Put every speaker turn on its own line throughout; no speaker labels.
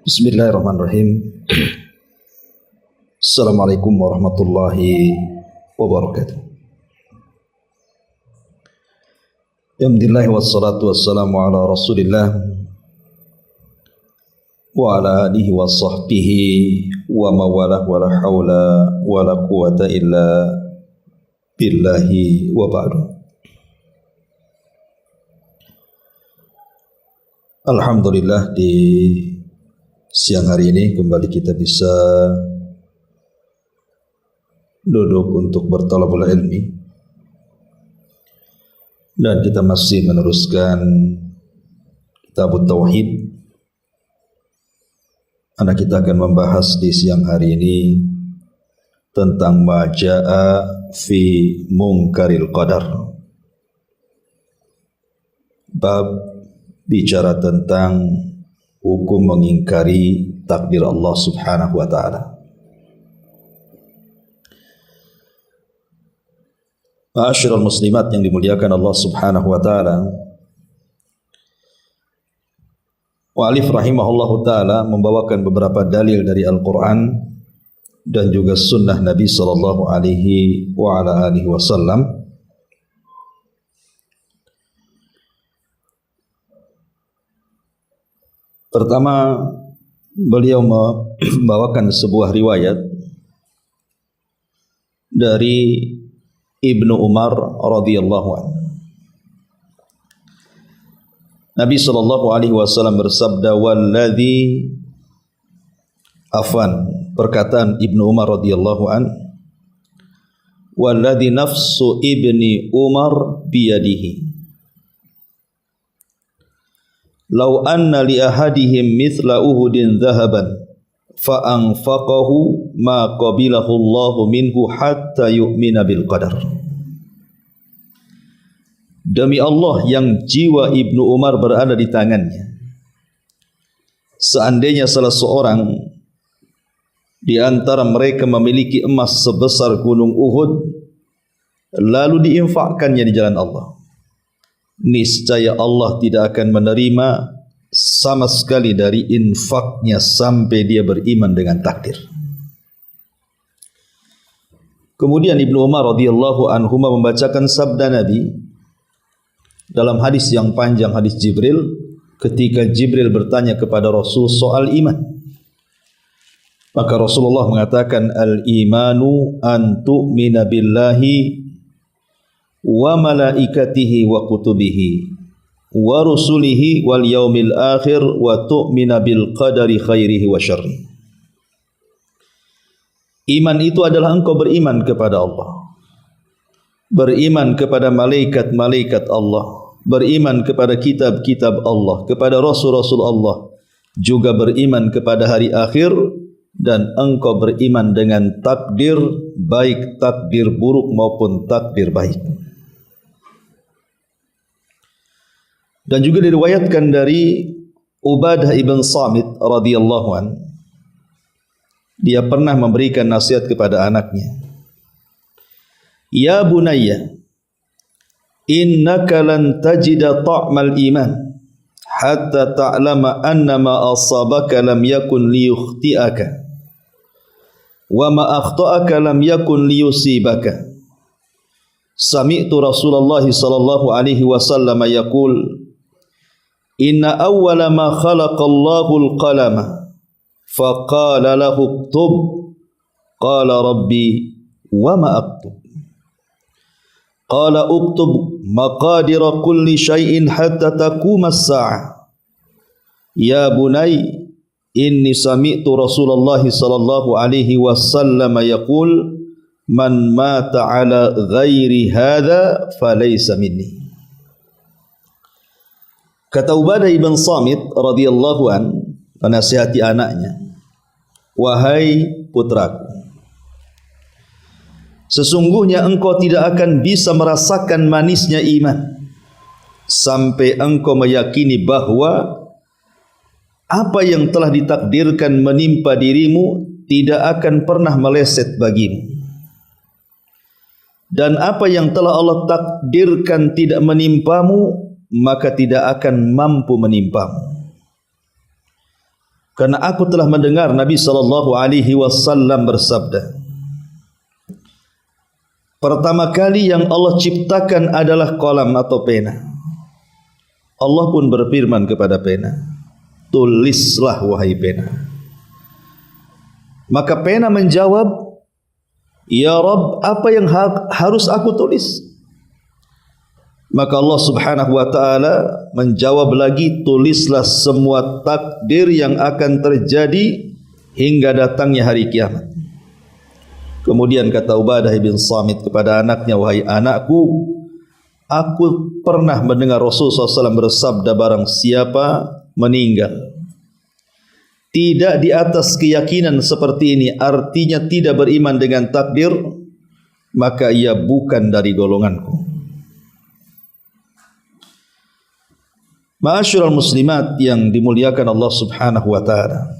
Bismillahirrahmanirrahim. Assalamualaikum warahmatullahi wabarakatuh. Alhamdulillah wassalatu wassalamu ala Rasulillah wa ala alihi wa sahbihi wa mawalah wa la hawla wa la quwata illa billahi wa ba'du. Alhamdulillah, di siang hari ini kembali kita bisa duduk untuk bertalabul ilmi, dan kita masih meneruskan kitab Tauhid. Anak kita akan membahas di siang hari ini tentang maja'a fi munkaril qadar. Bab bicara tentang hukum mengingkari takdir Allah Subhanahu wa taala. Ma'asyiral muslimat yang dimuliakan Allah Subhanahu wa taala, Mu'allif rahimahullahu taala membawakan beberapa dalil dari Al-Qur'an dan juga sunnah Nabi sallallahu alaihi wa ala alihi wasallam. Pertama, beliau membawakan sebuah riwayat dari Ibnu Umar radhiyallahu anhu. Nabi sallallahu alaihi wasallam bersabda, "Walladzi afan," perkataan Ibnu Umar radhiyallahu anhu, "Walladzi nafsu ibni Umar biyadihi. Lau anna li ahadihim mithla Uhudin dhahaban fa anfaqahu ma qabilahu Allahu minhu hatta yu'mina bil qadar." Demi Allah yang jiwa Ibnu Umar berada di tangannya, seandainya salah seorang di antara mereka memiliki emas sebesar gunung Uhud, lalu diinfakkannya di jalan Allah, niscaya Allah tidak akan menerima sama sekali dari infaknya sampai dia beriman dengan takdir. Kemudian Ibnu Umar radhiyallahu anhu membacakan sabda Nabi dalam hadis yang panjang, hadis Jibril, ketika Jibril bertanya kepada Rasul soal iman. Maka Rasulullah mengatakan, "Al-imanu an tu'mina billahi wa malaikatihi wa kutubihi wa rusulihi wal yaumil akhir wa tu'mina bil qadari khairihi wa syarrihi." Iman itu adalah engkau beriman kepada Allah, beriman kepada malaikat-malaikat Allah, beriman kepada kitab-kitab Allah, kepada rasul-rasul Allah, juga beriman kepada hari akhir, dan engkau beriman dengan takdir, baik takdir buruk maupun takdir baik. Dan juga diriwayatkan dari Ubadah ibn Samit radhiyallahu an, dia pernah memberikan nasihat kepada anaknya, "Ya bunayya, innaka lan tajida ta'mal iman hatta ta'lama anna ma asabaka lam yakun liyukhti'aka wa ma akhta'aka lam yakun liyusibaka. Sami'tu Rasulullah sallallahu alaihi wasallam yaqul, inna awwala ma khalaqallahu al-qalama faqala lahu uktub, qala rabbi wa ma aktub. Qala uktub maqadira kulli syai'in hatta taquma as-sa'ah. Ya bunay, inni sami'tu Rasulullah sallallahu alaihi wasallam yaqul, man mata ala ghairi hadha falaysa minni." Kata Ubadah ibn Samit radhiyallahu an menasihati anaknya, "Wahai putraku, sesungguhnya engkau tidak akan bisa merasakan manisnya iman sampai engkau meyakini bahwa apa yang telah ditakdirkan menimpa dirimu tidak akan pernah meleset bagimu, dan apa yang telah Allah takdirkan tidak menimpamu maka tidak akan mampu menimpamu. Karena aku telah mendengar Nabi sallallahu alaihi wasallam bersabda, pertama kali yang Allah ciptakan adalah qalam atau pena. Allah pun berfirman kepada pena, tulislah wahai pena. Maka pena menjawab, ya Rabb, apa yang harus aku tulis? Maka Allah subhanahu wa ta'ala menjawab lagi, tulislah semua takdir yang akan terjadi hingga datangnya hari kiamat. Kemudian kata Ubadah bin Samit kepada anaknya, wahai anakku, aku pernah mendengar Rasulullah SAW bersabda, barang siapa meninggal tidak di atas keyakinan seperti ini, artinya tidak beriman dengan takdir, maka ia bukan dari golonganku. Ma'asyiral muslimat yang dimuliakan Allah subhanahu wa ta'ala,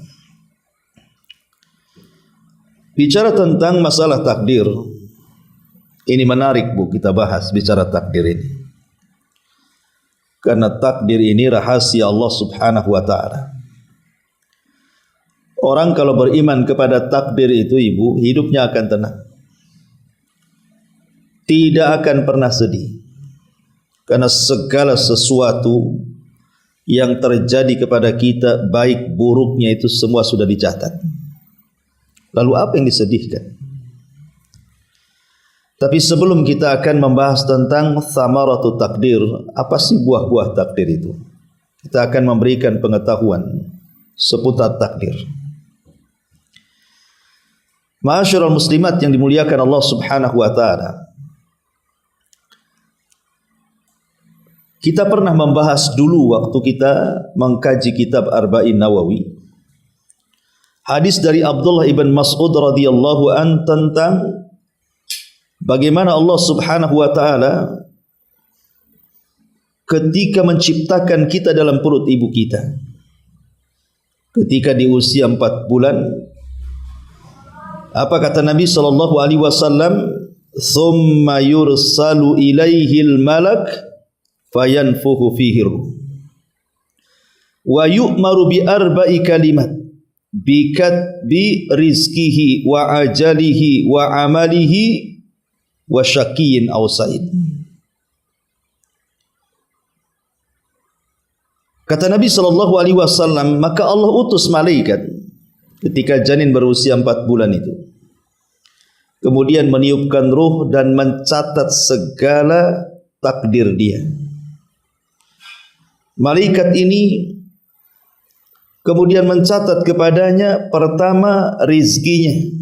bicara tentang masalah takdir ini menarik Bu, kita bahas bicara takdir ini, karena takdir ini rahasia Allah subhanahu wa ta'ala. Orang kalau beriman kepada takdir itu Ibu, hidupnya akan tenang, tidak akan pernah sedih, karena segala sesuatu yang terjadi kepada kita, baik buruknya itu semua sudah dicatat. Lalu apa yang disedihkan? Tapi sebelum kita akan membahas tentang thamaratu takdir, apa sih buah-buah takdir itu, kita akan memberikan pengetahuan seputar takdir. Ma'asyiral muslimat yang dimuliakan Allah subhanahu wa ta'ala, kita pernah membahas dulu waktu kita mengkaji kitab Arba'in Nawawi, hadis dari Abdullah ibn Mas'ud radhiyallahu an tentang bagaimana Allah subhanahu wa ta'ala ketika menciptakan kita dalam perut ibu kita, ketika di usia 4 bulan, apa kata Nabi sallallahu alaihi wasallam, thumma yursalu ilaihil malak fayanfuhu fihi ruh wa yu'maru bi arba'i kalimat bi rizqihi wa ajalihi wa amalihi wa syaqiyyin aw sa'id. Kata Nabi sallallahu alaihi wasallam, maka Allah utus malaikat ketika janin berusia 4 bulan itu, kemudian meniupkan ruh dan mencatat segala takdir dia. Malaikat ini kemudian mencatat kepadanya pertama rizkinya.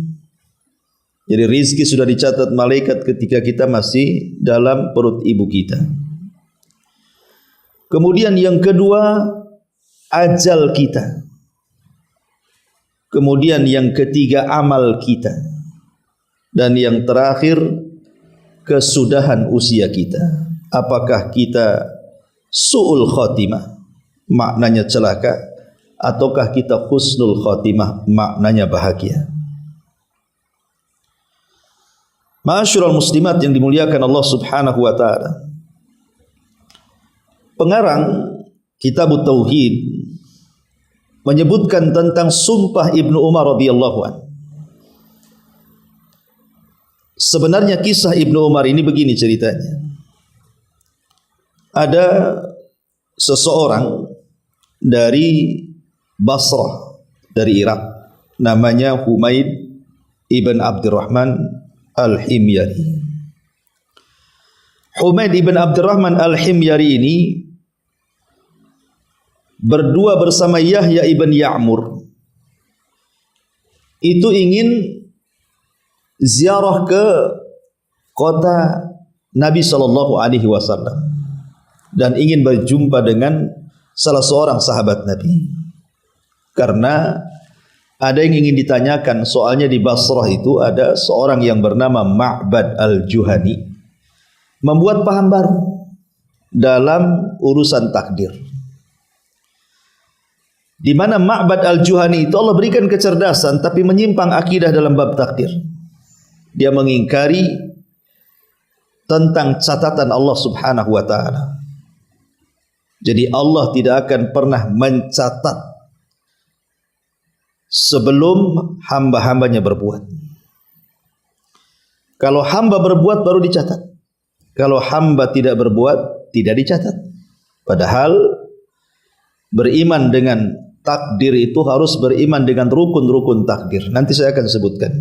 Jadi rizki sudah dicatat malaikat ketika kita masih dalam perut ibu kita. Kemudian yang kedua, ajal kita. Kemudian yang ketiga, amal kita. Dan yang terakhir, kesudahan usia kita. Apakah kita su'ul khotimah, maknanya celaka, ataukah kita husnul khotimah, maknanya bahagia. Ma'asyiral muslimat yang dimuliakan Allah subhanahu wa ta'ala, pengarang kitab Tauhid menyebutkan tentang sumpah Ibnu Umar radhiyallahu anhu. Sebenarnya kisah Ibnu Umar ini begini ceritanya. Ada seseorang dari Basrah, dari Irak, namanya Humaid ibn Abdurrahman al-Himyari. Humaid ibn Abdurrahman al-Himyari ini berdua bersama Yahya ibn Ya'mur itu ingin ziarah ke kota Nabi sallallahu alaihi wasallam dan ingin berjumpa dengan salah seorang sahabat Nabi, karena ada yang ingin ditanyakan. Soalnya di Basrah itu ada seorang yang bernama Ma'bad al-Juhani, membuat paham baru dalam urusan takdir, di mana Ma'bad al-Juhani itu Allah berikan kecerdasan tapi menyimpang akidah dalam bab takdir. Dia mengingkari tentang catatan Allah subhanahu wa ta'ala. Jadi Allah tidak akan pernah mencatat sebelum hamba-hambanya berbuat. Kalau hamba berbuat baru dicatat. Kalau hamba tidak berbuat, tidak dicatat. Padahal beriman dengan takdir itu harus beriman dengan rukun-rukun takdir. Nanti saya akan sebutkan.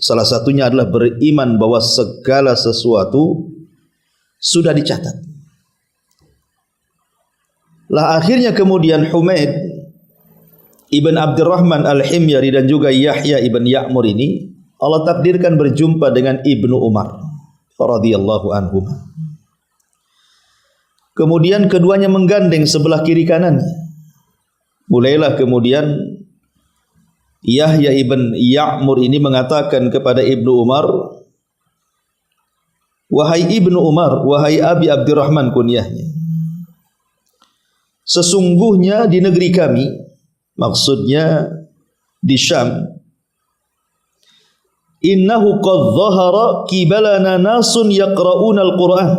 Salah satunya adalah beriman bahwa segala sesuatu sudah dicatat. Lah akhirnya kemudian Humaid Ibn Abdurrahman Al-Himyari dan juga Yahya Ibn Ya'mur ini Allah takdirkan berjumpa dengan Ibnu Umar radhiyallahu anhu. Kemudian keduanya menggandeng sebelah kiri kanannya. Mulailah kemudian Yahya Ibn Ya'mur ini mengatakan kepada Ibnu Umar, "Wahai Ibnu Umar, wahai Abi Abdurrahman kunyahnya, sesungguhnya di negeri kami," maksudnya di Syam, "innahu qad dhahara kibalana nasun yaqra'una al-Qur'an."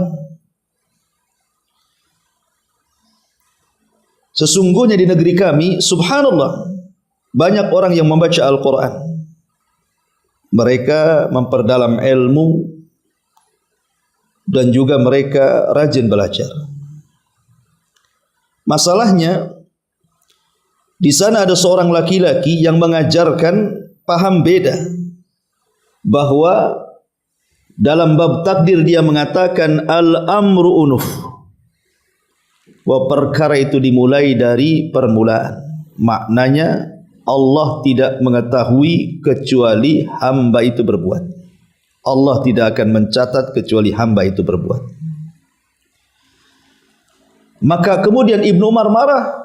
Sesungguhnya di negeri kami, subhanallah, banyak orang yang membaca Al-Quran. Mereka memperdalam ilmu dan juga mereka rajin belajar. Masalahnya, di sana ada seorang laki-laki yang mengajarkan paham beda, bahwa dalam bab takdir dia mengatakan al-amru unuf, bahwa perkara itu dimulai dari permulaan. Maknanya Allah tidak mengetahui kecuali hamba itu berbuat. Allah tidak akan mencatat kecuali hamba itu berbuat. Maka kemudian Ibnu Umar marah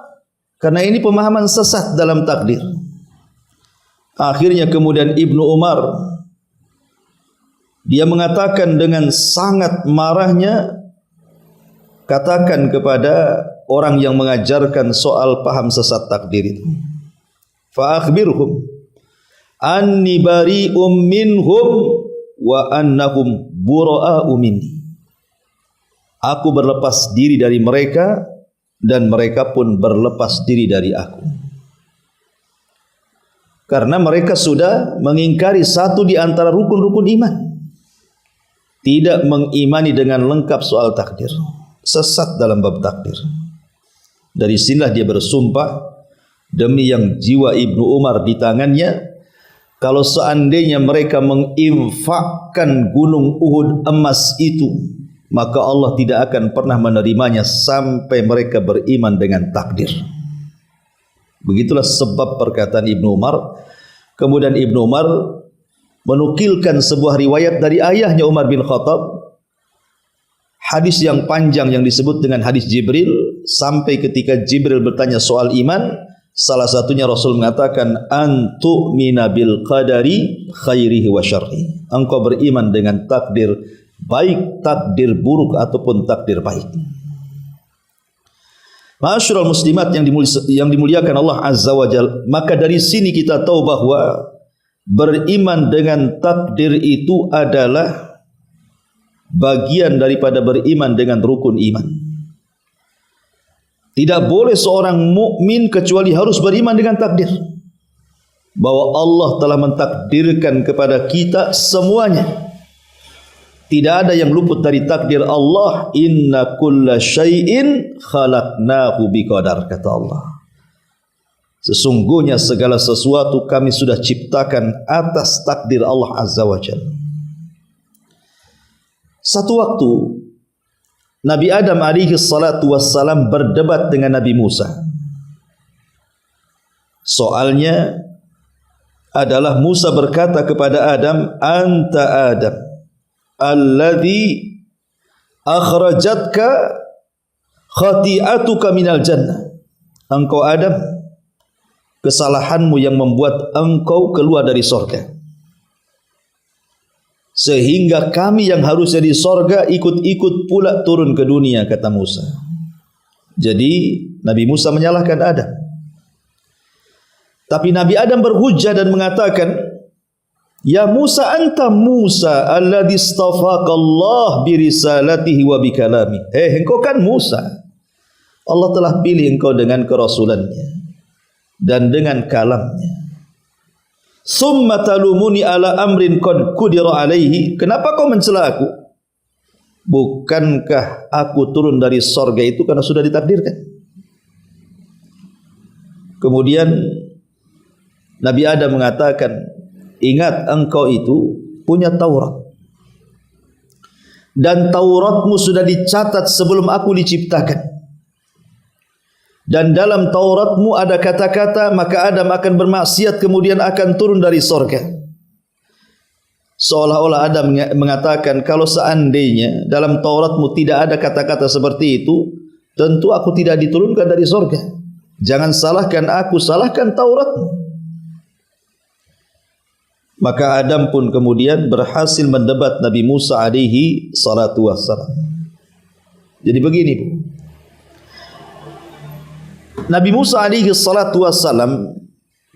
karena ini pemahaman sesat dalam takdir. Akhirnya kemudian Ibnu Umar dia mengatakan dengan sangat marahnya, katakan kepada orang yang mengajarkan soal paham sesat takdir itu, fa akhbirhum anni bari'um minhum wa annahum bura'u minni. Aku berlepas diri dari mereka dan mereka pun berlepas diri dari aku. Karena mereka sudah mengingkari satu di antara rukun-rukun iman. Tidak mengimani dengan lengkap soal takdir. Sesat dalam bab takdir. Dari sinilah dia bersumpah, demi yang jiwa Ibnu Umar di tangannya, kalau seandainya mereka menginfakkan gunung Uhud emas itu, maka Allah tidak akan pernah menerimanya sampai mereka beriman dengan takdir. Begitulah sebab perkataan Ibnu Umar. Kemudian Ibnu Umar menukilkan sebuah riwayat dari ayahnya Umar bin Khattab, hadis yang panjang yang disebut dengan hadis Jibril, sampai ketika Jibril bertanya soal iman, salah satunya Rasul mengatakan, antu'mina bil qadari khairihi wa syarri. Engkau beriman dengan takdir baik, takdir buruk ataupun takdir baik. Ma'asyiral muslimat yang dimuliakan Allah Azza wa Jalla, maka dari sini kita tahu bahwa beriman dengan takdir itu adalah bagian daripada beriman dengan rukun iman. Tidak boleh seorang mukmin kecuali harus beriman dengan takdir, bahwa Allah telah mentakdirkan kepada kita semuanya. Tidak ada yang luput dari takdir Allah. Inna kulla syai'in khalaqnahu biqadar, kata Allah. Sesungguhnya segala sesuatu kami sudah ciptakan atas takdir Allah Azza wa Jalla. Satu waktu Nabi Adam alaihi salatu wassalam berdebat dengan Nabi Musa. Soalnya adalah Musa berkata kepada Adam, anta Adam alladhi akhrajatka khati'atuka minal jannah. Engkau Adam, kesalahanmu yang membuat engkau keluar dari sorga, sehingga kami yang harusnya di sorga ikut-ikut pula turun ke dunia, kata Musa. Jadi Nabi Musa menyalahkan Adam. Tapi Nabi Adam berhujjah dan mengatakan, ya Musa, anta Musa alladhi istafaka Allah birisalatihi wa bikalami. Engkau kan Musa, Allah telah pilih engkau dengan kerasulannya dan dengan kalamnya. Summa talumuni ala amrin qad qudira alaihi. Kenapa kau mencela aku? Bukankah aku turun dari sorga itu karena sudah ditakdirkan? Kemudian Nabi Adam mengatakan, ingat engkau itu punya Taurat, dan Tauratmu sudah dicatat sebelum aku diciptakan. Dan dalam Tauratmu ada kata-kata, maka Adam akan bermaksiat kemudian akan turun dari sorga. Seolah-olah Adam mengatakan, kalau seandainya dalam Tauratmu tidak ada kata-kata seperti itu, tentu aku tidak diturunkan dari sorga. Jangan salahkan aku, salahkan Tauratmu. Maka Adam pun kemudian berhasil mendebat Nabi Musa alaihi salatu wassalam. Jadi begini, Bu. Nabi Musa alaihi salatu wassalam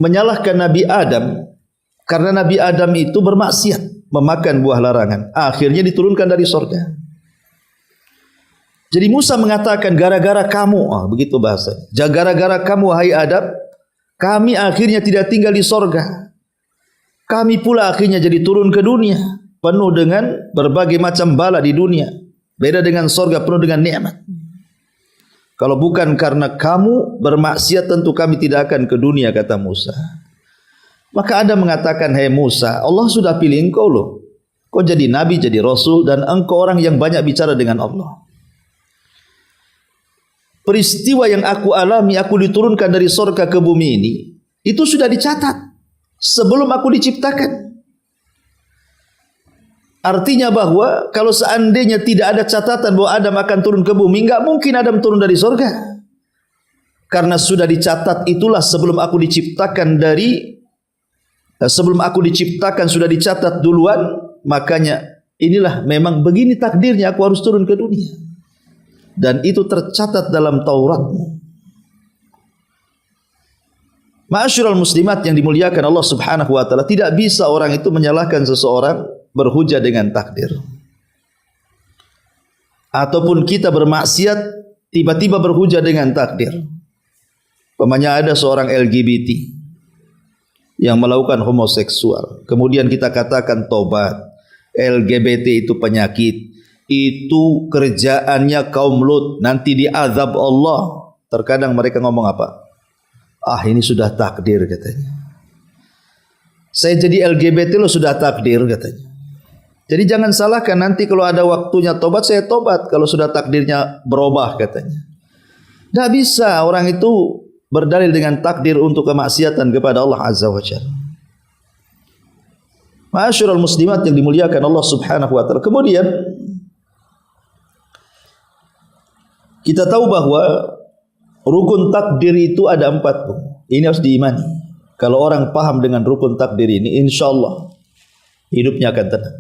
menyalahkan Nabi Adam karena Nabi Adam itu bermaksiat, memakan buah larangan. Akhirnya diturunkan dari sorga. Jadi Musa mengatakan, gara-gara kamu, begitu bahasa. Gara-gara kamu, wahai Adam, kami akhirnya tidak tinggal di sorga. Kami pula akhirnya jadi turun ke dunia, penuh dengan berbagai macam bala di dunia. Beda dengan sorga penuh dengan nikmat. Kalau bukan karena kamu bermaksiat, tentu kami tidak akan ke dunia, kata Musa. Maka Adam mengatakan, hai Musa, Allah sudah pilih engkau loh. Kau jadi nabi, jadi rasul, dan engkau orang yang banyak bicara dengan Allah. Peristiwa yang aku alami, aku diturunkan dari surga ke bumi ini, itu sudah dicatat sebelum aku diciptakan. Artinya bahwa kalau seandainya tidak ada catatan bahwa Adam akan turun ke bumi, enggak mungkin Adam turun dari surga. Karena sudah dicatat, itulah sebelum aku diciptakan sudah dicatat duluan. Makanya inilah memang begini takdirnya, aku harus turun ke dunia. Dan itu tercatat dalam Tauratmu. Ma'asyiral muslimat yang dimuliakan Allah Subhanahu wa taala, tidak bisa orang itu menyalahkan seseorang berhujah dengan takdir. Ataupun kita bermaksiat tiba-tiba berhujah dengan takdir. Umpamanya ada seorang LGBT yang melakukan homoseksual, kemudian kita katakan tobat. LGBT itu penyakit, itu kerjaannya kaum Lut, nanti diazab Allah. Terkadang mereka ngomong apa? Ini sudah takdir, katanya. Saya jadi LGBT lo sudah takdir, katanya. Jadi jangan salahkan, nanti kalau ada waktunya tobat, saya tobat. Kalau sudah takdirnya berubah, katanya. Tidak bisa orang itu berdalil dengan takdir untuk kemaksiatan kepada Allah Azza wa Jalla. Ma'asyiral muslimat yang dimuliakan Allah Subhanahu wa taala. Kemudian kita tahu bahwa rukun takdir itu ada 4. Ini harus diimani. Kalau orang paham dengan rukun takdir ini, insyaAllah hidupnya akan tenang.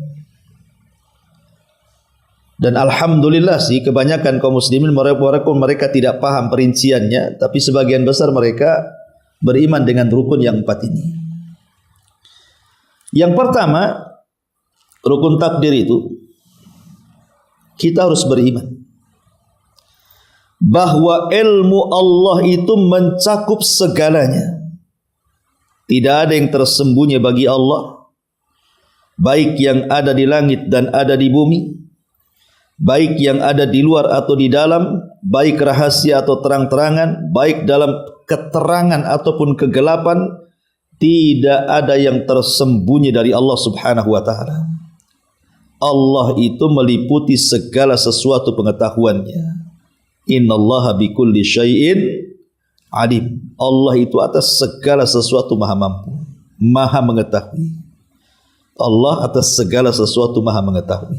Dan alhamdulillah sih, kebanyakan kaum muslimin mereka tidak paham perinciannya, tapi sebagian besar mereka beriman dengan rukun yang 4 ini. Yang pertama, rukun takdir itu kita harus beriman bahwa ilmu Allah itu mencakup segalanya. Tidak ada yang tersembunyi bagi Allah, baik yang ada di langit dan ada di bumi, baik yang ada di luar atau di dalam, baik rahasia atau terang-terangan, baik dalam keterangan ataupun kegelapan, tidak ada yang tersembunyi dari Allah Subhanahu wa taala. Allah itu meliputi segala sesuatu pengetahuannya. Innallaha bikulli syai'in alim. Allah itu atas segala sesuatu maha mampu, maha mengetahui. Allah atas segala sesuatu maha mengetahui.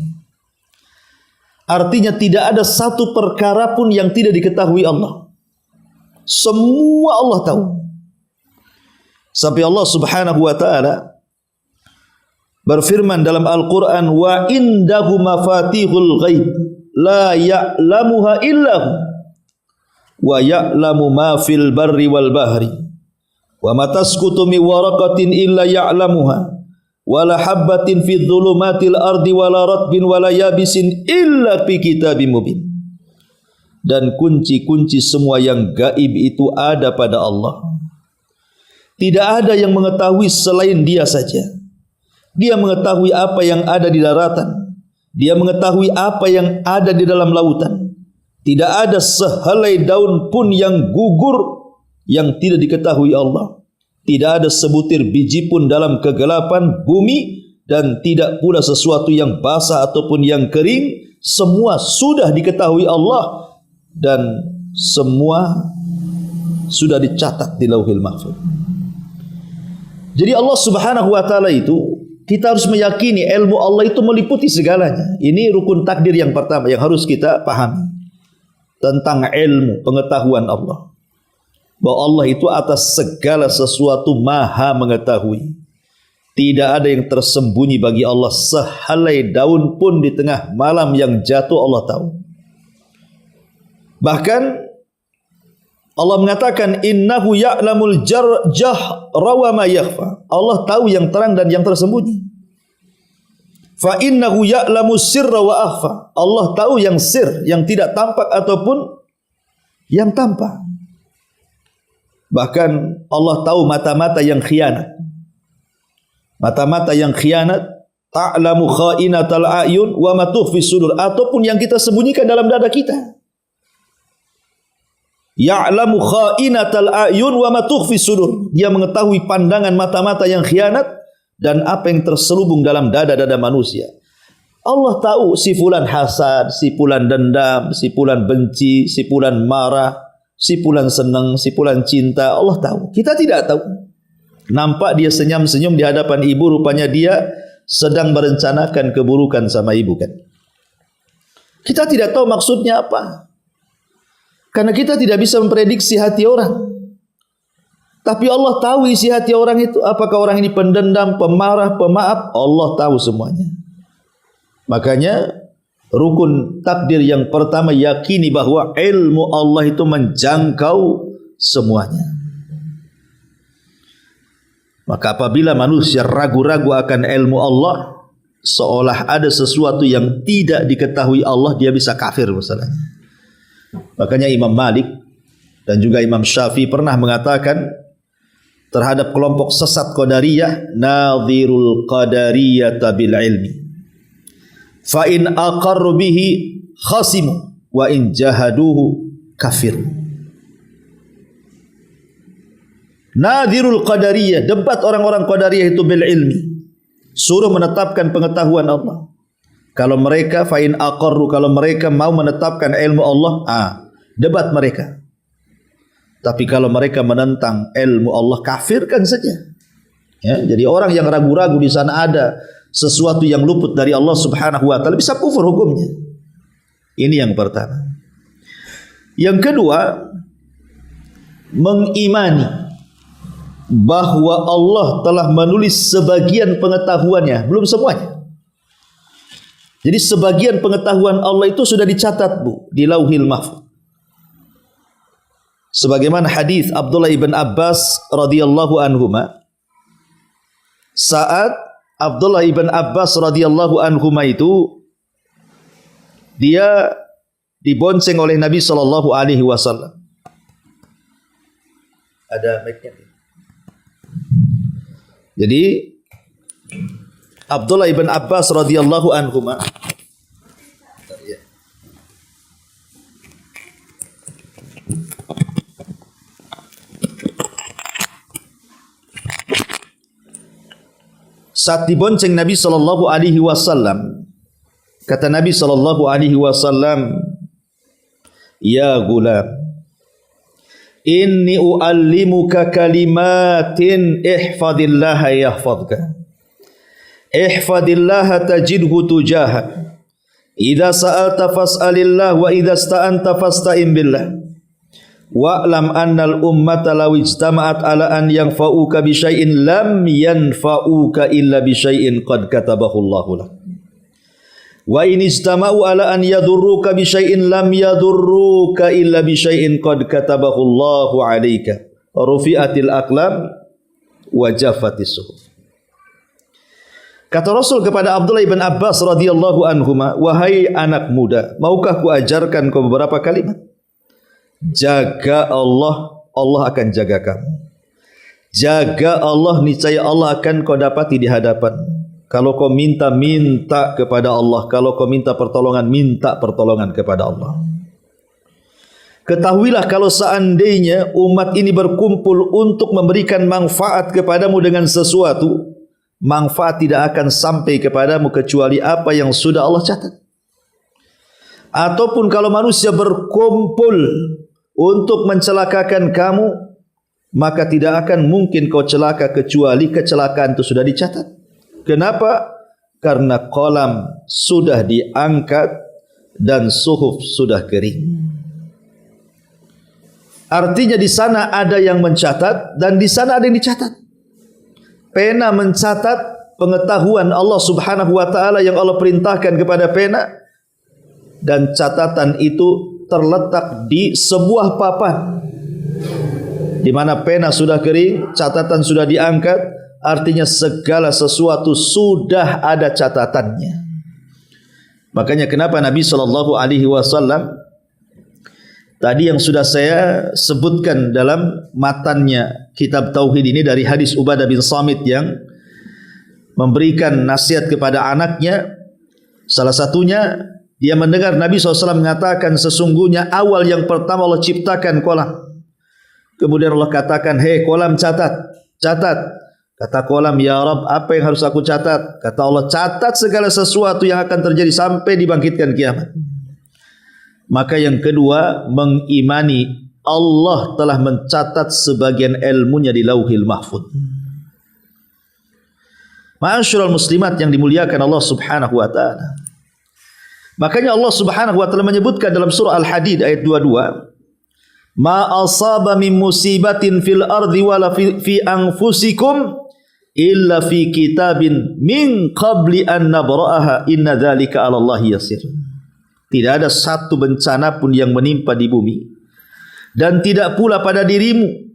Artinya tidak ada satu perkara pun yang tidak diketahui Allah. Semua Allah tahu. Sampai Allah Subhanahu wa taala berfirman dalam Al-Quran, wa indahu mafatihul ghaib la ya'lamuha illahu wa ya'lamu ma fil barri wal bahri wa ma tasqutu min waraqatin illa ya'lamuha wa la habbatin fi dhulumatil ardi wa la ratbin wa la yabisin illa fi kitabim mubin. Dan kunci-kunci semua yang gaib itu ada pada Allah. Tidak ada yang mengetahui selain Dia saja. Dia mengetahui apa yang ada di daratan. Dia mengetahui apa yang ada di dalam lautan. Tidak ada sehelai daun pun yang gugur yang tidak diketahui Allah. Tidak ada sebutir biji pun dalam kegelapan bumi, dan tidak pula sesuatu yang basah ataupun yang kering. Semua sudah diketahui Allah dan semua sudah dicatat di Lauhil Mahfuz. Jadi Allah Subhanahu wa taala itu, kita harus meyakini ilmu Allah itu meliputi segalanya. Ini rukun takdir yang pertama yang harus kita pahami tentang ilmu pengetahuan Allah. Bahwa Allah itu atas segala sesuatu maha mengetahui. Tidak ada yang tersembunyi bagi Allah. Sehelai daun pun di tengah malam yang jatuh Allah tahu. Bahkan Allah mengatakan innahu ya'lamul jahra wa ma yakhfa. Allah tahu yang terang dan yang tersembunyi. Fa innahu ya'lamus sirra wa akhfa. Allah tahu yang sir, yang tidak tampak ataupun yang tampak. Bahkan Allah tahu mata-mata yang khianat. Mata-mata yang khianat, ta'lamu kha'inatal a'yun wa ma tukhfi sudur, ataupun yang kita sembunyikan dalam dada kita. Ya'lamu kha'inatal a'yun wa ma tukhfi sudur. Dia mengetahui pandangan mata-mata yang khianat dan apa yang terselubung dalam dada-dada manusia. Allah tahu si fulan hasad, si fulan dendam, si fulan benci, si fulan marah, si fulan senang, si fulan cinta. Allah tahu. Kita tidak tahu. Nampak dia senyum-senyum di hadapan ibu, rupanya dia sedang merencanakan keburukan sama ibu kan. Kita tidak tahu maksudnya apa. Karena kita tidak bisa memprediksi hati orang. Tapi Allah tahu isi hati orang itu. Apakah orang ini pendendam, pemarah, pemaaf? Allah tahu semuanya. Makanya rukun takdir yang pertama, yakini bahwa ilmu Allah itu menjangkau semuanya. Maka apabila manusia ragu-ragu akan ilmu Allah, seolah ada sesuatu yang tidak diketahui Allah, dia bisa kafir masalahnya. Makanya Imam Malik dan juga Imam Syafi'i pernah mengatakan terhadap kelompok sesat Qadariyah, nadhirul qadariyata bil ilmi, fa in aqarru bihi khasimu wa in jahaduhu kafir. Nadhirul qadariyah, debat orang-orang Qadariyah itu bil ilmi, suruh menetapkan pengetahuan Allah. Kalau mereka fa in aqarru, kalau mereka mau menetapkan ilmu Allah, debat mereka. Tapi kalau mereka menentang ilmu Allah, kafirkan saja. Ya, jadi orang yang ragu-ragu di sana ada sesuatu yang luput dari Allah Subhanahu wa taala, bisa kufur hukumnya. Ini yang pertama. Yang kedua, mengimani bahwa Allah telah menulis sebagian pengetahuannya, belum semuanya. Jadi sebagian pengetahuan Allah itu sudah dicatat di Lauhil Mahfuz. Sebagaimana hadis Abdullah ibn Abbas radhiyallahu anhuma, saat Abdullah ibn Abbas radhiyallahu anhuma itu dia dibonceng oleh Nabi sallallahu alaihi wasallam. Ada mic-nya. Jadi Abdullah ibn Abbas radhiyallahu anhuma saat dibonceng Nabi sallallahu alaihi wasallam, kata Nabi sallallahu alaihi wasallam, "Ya gulam, inni uallimuka kalimatin ihfadillaha yahfadka. Ihfadillaha tajidhu tujaha. Idza sa'alta fas'alillah wa idza sta'anta fasta'in billah. Wa'lam annal ummata law ijtama'at ala an yanfa'uka bi syai'in lam yanfa'uka illa bi syai'in qad katabahu Allahu lak. Wa in ijtama'u ala an yadurruka bi syai'in lam yadurruka illa bi syai'in qad katabahu Allahu 'alaika. Rufi'atil aqlam wa jaffatis suhuf." Kata Rasul kepada Abdullah ibn Abbas radhiyallahu anhuma, "Wahai anak muda, maukah ku ajarkan kau beberapa kalimat? Jaga Allah, Allah akan jaga kamu. Jaga Allah, niscaya Allah akan kau dapati di hadapan. Kalau kau minta, minta kepada Allah. Kalau kau minta pertolongan, minta pertolongan kepada Allah. Ketahuilah kalau seandainya umat ini berkumpul untuk memberikan manfaat kepadamu dengan sesuatu, manfaat tidak akan sampai kepadamu kecuali apa yang sudah Allah catat. Ataupun kalau manusia berkumpul untuk mencelakakan kamu, maka tidak akan mungkin kau celaka kecuali kecelakaan itu sudah dicatat. Kenapa? Karena qalam sudah diangkat dan suhuf sudah kering. Artinya di sana ada yang mencatat dan di sana ada yang dicatat. Pena mencatat pengetahuan Allah Subhanahu wa taala yang Allah perintahkan kepada pena, dan catatan itu terletak di sebuah papan di mana pena sudah kering, catatan sudah diangkat. Artinya segala sesuatu sudah ada catatannya. Makanya kenapa Nabi SAW tadi yang sudah saya sebutkan dalam matannya kitab Tauhid ini dari hadis Ubadah bin Samit yang memberikan nasihat kepada anaknya. Salah satunya dia mendengar Nabi SAW mengatakan, sesungguhnya awal yang pertama Allah ciptakan kolam. Kemudian Allah katakan, hei kolam, catat, catat. Kata kolam, ya Rabb, apa yang harus aku catat? Kata Allah, catat segala sesuatu yang akan terjadi sampai dibangkitkan kiamat. Maka yang kedua, mengimani Allah telah mencatat sebagian ilmunya di Lauhil Mahfuz. Ma'asyiral muslimat yang dimuliakan Allah Subhanahu wa taala. Makanya Allah Subhanahu wa taala menyebutkan dalam surah Al-Hadid ayat 22, ma asaba min musibatin fil ardi wala fi anfusikum illa fi kitabin min qabli an nabra'aha inna dzalika 'ala Allah yasir. Tidak ada satu bencana pun yang menimpa di bumi dan tidak pula pada dirimu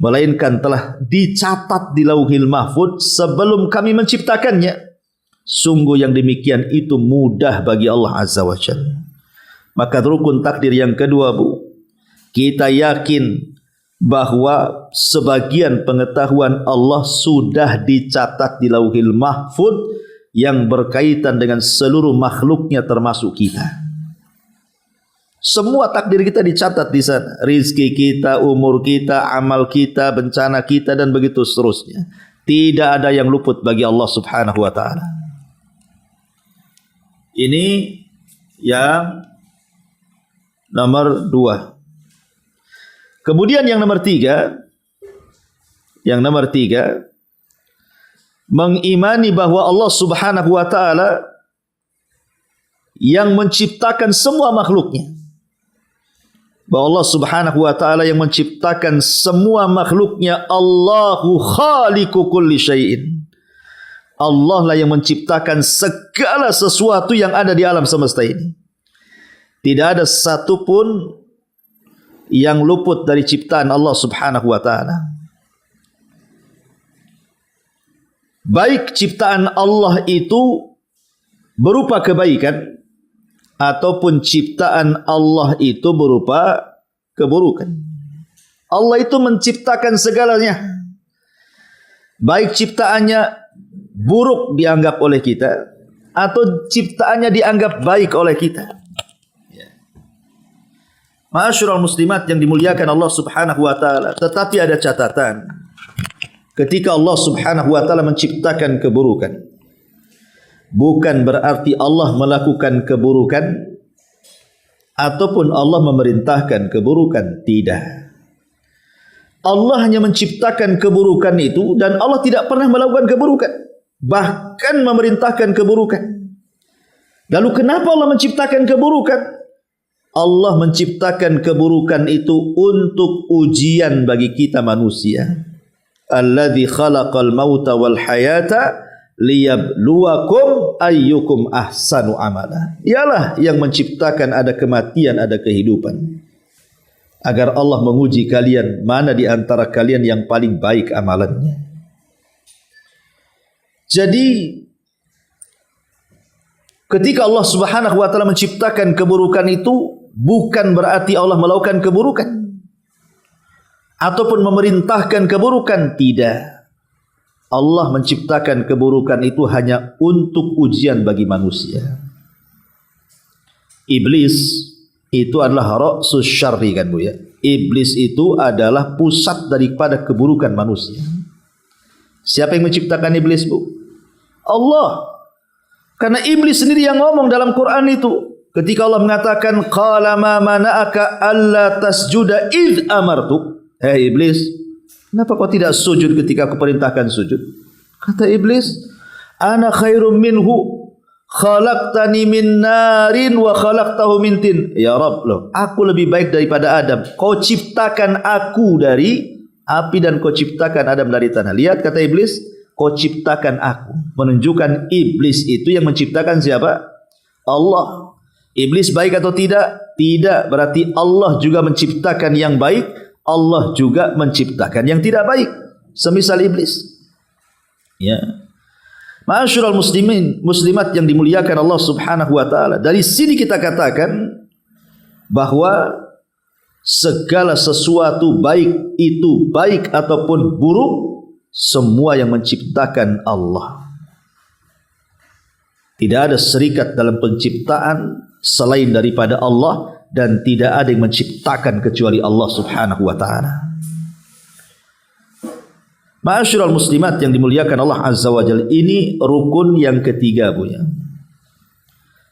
melainkan telah dicatat di Lauhil Mahfuz sebelum kami menciptakannya. Sungguh yang demikian itu mudah bagi Allah Azza wa Jalla. Maka rukun takdir yang kedua, Bu, kita yakin bahwa sebagian pengetahuan Allah sudah dicatat di Lauhil Mahfuz yang berkaitan dengan seluruh makhluknya termasuk kita. Semua takdir kita dicatat di sana. Rizki kita, umur kita, amal kita, bencana kita, dan begitu seterusnya. Tidak ada yang luput bagi Allah Subhanahu wa taala. Ini yang nomor 2. Kemudian yang nomor 3, mengimani bahwa Allah Subhanahu wa taala yang menciptakan semua makhluknya. Bahwa Allah Subhanahu wa taala yang menciptakan semua makhluknya. Allahu khaliqu kulli syai'in. Allah lah yang menciptakan segala sesuatu yang ada di alam semesta ini. Tidak ada satu pun yang luput dari ciptaan Allah Subhanahu wa taala. Baik ciptaan Allah itu berupa kebaikan ataupun ciptaan Allah itu berupa keburukan. Allah itu menciptakan segalanya. Baik ciptaannya buruk dianggap oleh kita atau ciptaannya dianggap baik oleh kita. Ma'asyiral muslimat yang dimuliakan Allah Subhanahu wa taala, tetapi ada catatan. Ketika Allah Subhanahu wa taala menciptakan keburukan, bukan berarti Allah melakukan keburukan ataupun Allah memerintahkan keburukan, tidak. Allah hanya menciptakan keburukan itu dan Allah tidak pernah melakukan keburukan, bahkan memerintahkan keburukan. Lalu kenapa Allah menciptakan keburukan? Allah menciptakan keburukan itu untuk ujian bagi kita manusia. Alladzi khalaqal mauta wal hayata liyabluwakum ayyukum ahsanu amala. Ialah yang menciptakan ada kematian, ada kehidupan, agar Allah menguji kalian mana di antara kalian yang paling baik amalannya. Jadi ketika Allah Subhanahu wa taala menciptakan keburukan itu bukan berarti Allah melakukan keburukan. ataupun memerintahkan keburukan? Tidak. Allah menciptakan keburukan itu hanya untuk ujian bagi manusia. Iblis itu adalah ra'sus syarri, kan Bu ya. Iblis itu adalah pusat daripada keburukan manusia. Siapa yang menciptakan iblis, Bu? Allah. Karena iblis sendiri yang ngomong dalam Quran itu. Ketika Allah mengatakan qala ma mana'aka alla tasjuda id amartuk. Hei iblis, kenapa kau tidak sujud ketika aku perintahkan sujud? Kata iblis, ana khairum minhu, khalaqtani min narin wa khalaqtahu min tin. Ya Rabb, loh, aku lebih baik daripada Adam. Kau ciptakan aku dari api dan kau ciptakan Adam dari tanah. Lihat kata iblis, kau ciptakan aku. Menunjukkan iblis itu yang menciptakan siapa? Allah. Iblis baik atau tidak? Tidak. Berarti Allah juga menciptakan yang baik, Allah juga menciptakan yang tidak baik, semisal iblis. Ya. Ma'asyiral muslimin, muslimat yang dimuliakan Allah Subhanahu wa taala. Dari sini kita katakan bahwa segala sesuatu baik itu baik ataupun buruk, semua yang menciptakan Allah. Tidak ada serikat dalam penciptaan selain daripada Allah, dan tidak ada yang menciptakan kecuali Allah Subhanahu wa taala. Ma'asyiral muslimat yang dimuliakan Allah Azza wa Jalla, ini rukun yang ketiga, Bu ya.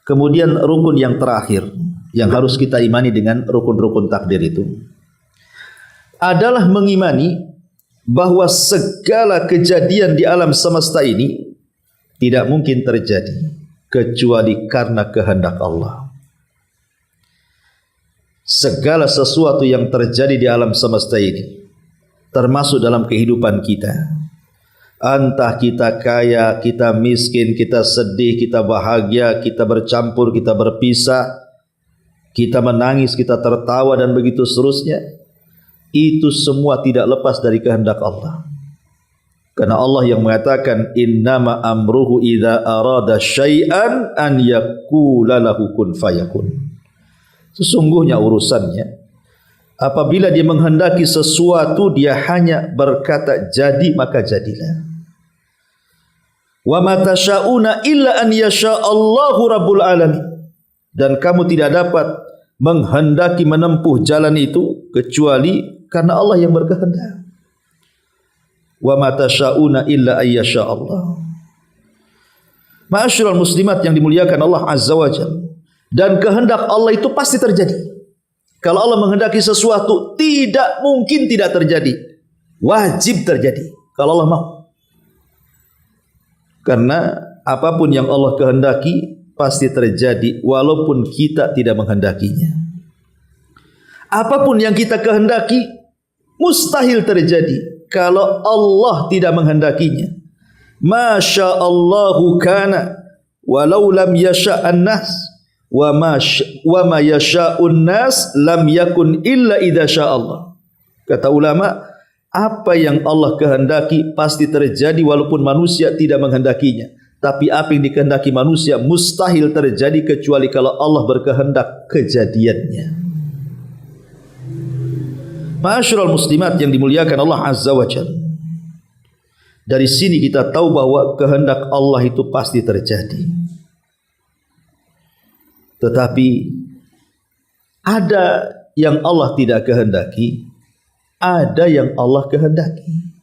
Kemudian rukun yang terakhir yang harus kita imani dengan rukun-rukun takdir itu adalah mengimani bahwa segala kejadian di alam semesta ini tidak mungkin terjadi kecuali karena kehendak Allah. Segala sesuatu yang terjadi di alam semesta ini, termasuk dalam kehidupan kita, entah kita kaya, kita miskin, kita sedih, kita bahagia, kita bercampur, kita berpisah, kita menangis, kita tertawa, dan begitu seterusnya, itu semua tidak lepas dari kehendak Allah. Karena Allah yang mengatakan innama amruhu idza arada syai'an an yaqula lahu kun fayakun. Sesungguhnya urusannya, apabila dia menghendaki sesuatu, dia hanya berkata jadi, maka jadilah. Wa ma tasyauna illa an yasha Allahu rabbul alamin. Dan kamu tidak dapat menghendaki menempuh jalan itu kecuali karena Allah yang berkehendak. Wa ma tasyauna illa an yasha Allah. Ma'asyiral muslimat yang dimuliakan Allah Azza wa Jalla, dan kehendak Allah itu pasti terjadi. Kalau Allah menghendaki sesuatu, tidak mungkin tidak terjadi. Wajib terjadi kalau Allah mau. Karena apapun yang Allah kehendaki pasti terjadi walaupun kita tidak menghendakinya. Apapun yang kita kehendaki mustahil terjadi kalau Allah tidak menghendakinya. Masya Allahu kana walau lam yasha'an nas wa ma yasha'un nas lam yakun illa idza sya'allah. Kata ulama, apa yang Allah kehendaki pasti terjadi walaupun manusia tidak menghendakinya. Tapi apa yang dikehendaki manusia mustahil terjadi kecuali kalau Allah berkehendak kejadiannya. Ma'asyiral muslimat yang dimuliakan Allah Azza wa Jalla, dari sini kita tahu bahwa kehendak Allah itu pasti terjadi. Tetapi ada yang Allah tidak kehendaki, ada yang Allah kehendaki.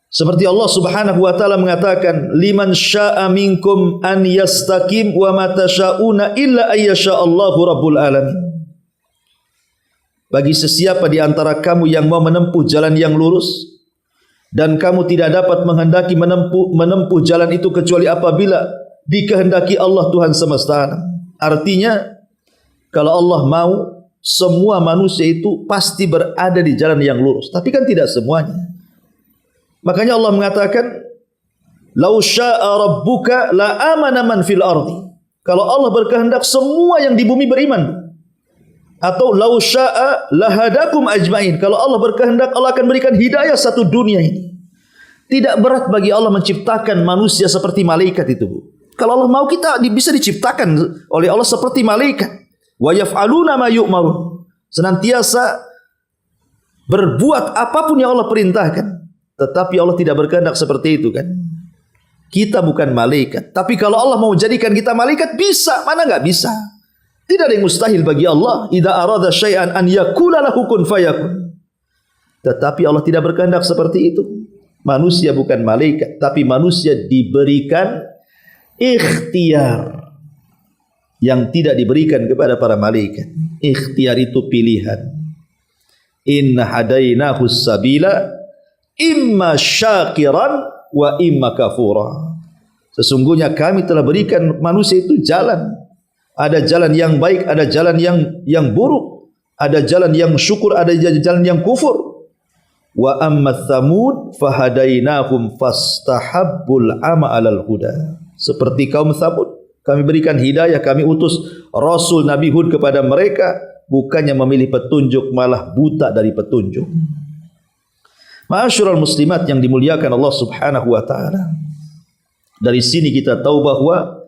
Seperti Allah Subhanahu wa taala mengatakan, liman syaa'a minkum an yastaqim wa ma tasyauna illa ayyasha Allahu rabbul alamin. Bagi sesiapa di antara kamu yang mau menempuh jalan yang lurus, dan kamu tidak dapat menghendaki menempuh jalan itu kecuali apabila dikehendaki Allah Tuhan semesta alam. Artinya kalau Allah mau, semua manusia itu pasti berada di jalan yang lurus. Tapi kan tidak semuanya. Makanya Allah mengatakan, "Lau syaa rabbuka la amana man fil ardi." Kalau Allah berkehendak, semua yang di bumi beriman. Atau lau syaa lahadakum ajmain. Kalau Allah berkehendak, Allah akan berikan hidayah satu dunia ini. Tidak berat bagi Allah menciptakan manusia seperti malaikat itu, Bu. Kalau Allah mau, kita bisa diciptakan oleh Allah seperti malaikat. Wa yaf'aluna ma yu'marun. Senantiasa berbuat apapun yang Allah perintahkan. Tetapi Allah tidak berkehendak seperti itu kan. Kita bukan malaikat. Tapi kalau Allah mau jadikan kita malaikat, bisa. Mana enggak bisa? Tidak ada yang mustahil bagi Allah. Idza arada syai'an an yakuna lahu kun fayakun. Tetapi Allah tidak berkehendak seperti itu. Manusia bukan malaikat, tapi manusia diberikan ikhtiar yang tidak diberikan kepada para malaikat. Ikhtiar itu pilihan. Inna hadainahu sabila imma syakiran wa imma kafura. Sesungguhnya kami telah berikan manusia itu jalan. Ada jalan yang baik, ada jalan yang buruk, ada jalan yang syukur, ada jalan yang kufur. Wa amma thamud fahadainahum fastahabbul ama 'alal huda. Seperti kaum Tsamud, kami berikan hidayah, kami utus Rasul Nabi Hud kepada mereka, bukannya memilih petunjuk, malah buta dari petunjuk. Ma'asyiral muslimat yang dimuliakan Allah Subhanahu wa taala. Dari sini kita tahu bahwa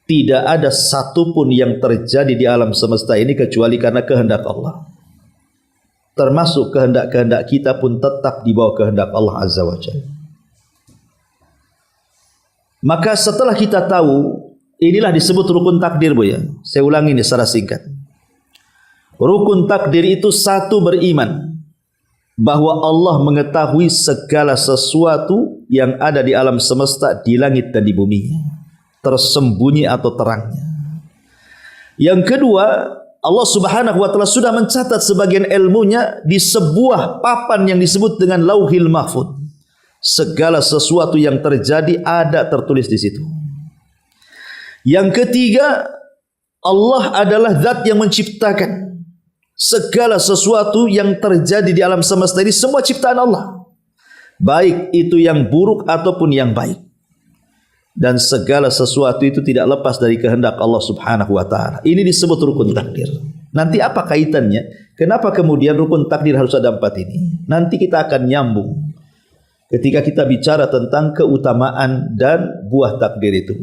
tidak ada satupun yang terjadi di alam semesta ini kecuali karena kehendak Allah. Termasuk kehendak-kehendak kita pun tetap di bawah kehendak Allah Azza wa Jalla. Maka setelah kita tahu, inilah disebut rukun takdir, Bu ya. Saya ulangi ini secara singkat. Rukun takdir itu satu, beriman bahwa Allah mengetahui segala sesuatu yang ada di alam semesta, di langit dan di bumi, tersembunyi atau terangnya. Yang kedua, Allah Subhanahu wa taala sudah mencatat sebagian ilmunya di sebuah papan yang disebut dengan Lauhil Mahfuz. Segala sesuatu yang terjadi ada tertulis di situ. Yang ketiga, Allah adalah zat yang menciptakan segala sesuatu yang terjadi di alam semesta ini, semua ciptaan Allah. Baik itu yang buruk ataupun yang baik. Dan segala sesuatu itu tidak lepas dari kehendak Allah Subhanahu wa taala. Ini disebut rukun takdir. Nanti apa kaitannya? Kenapa kemudian rukun takdir harus ada 4 ini? Nanti kita akan nyambung ketika kita bicara tentang keutamaan dan buah takdir itu.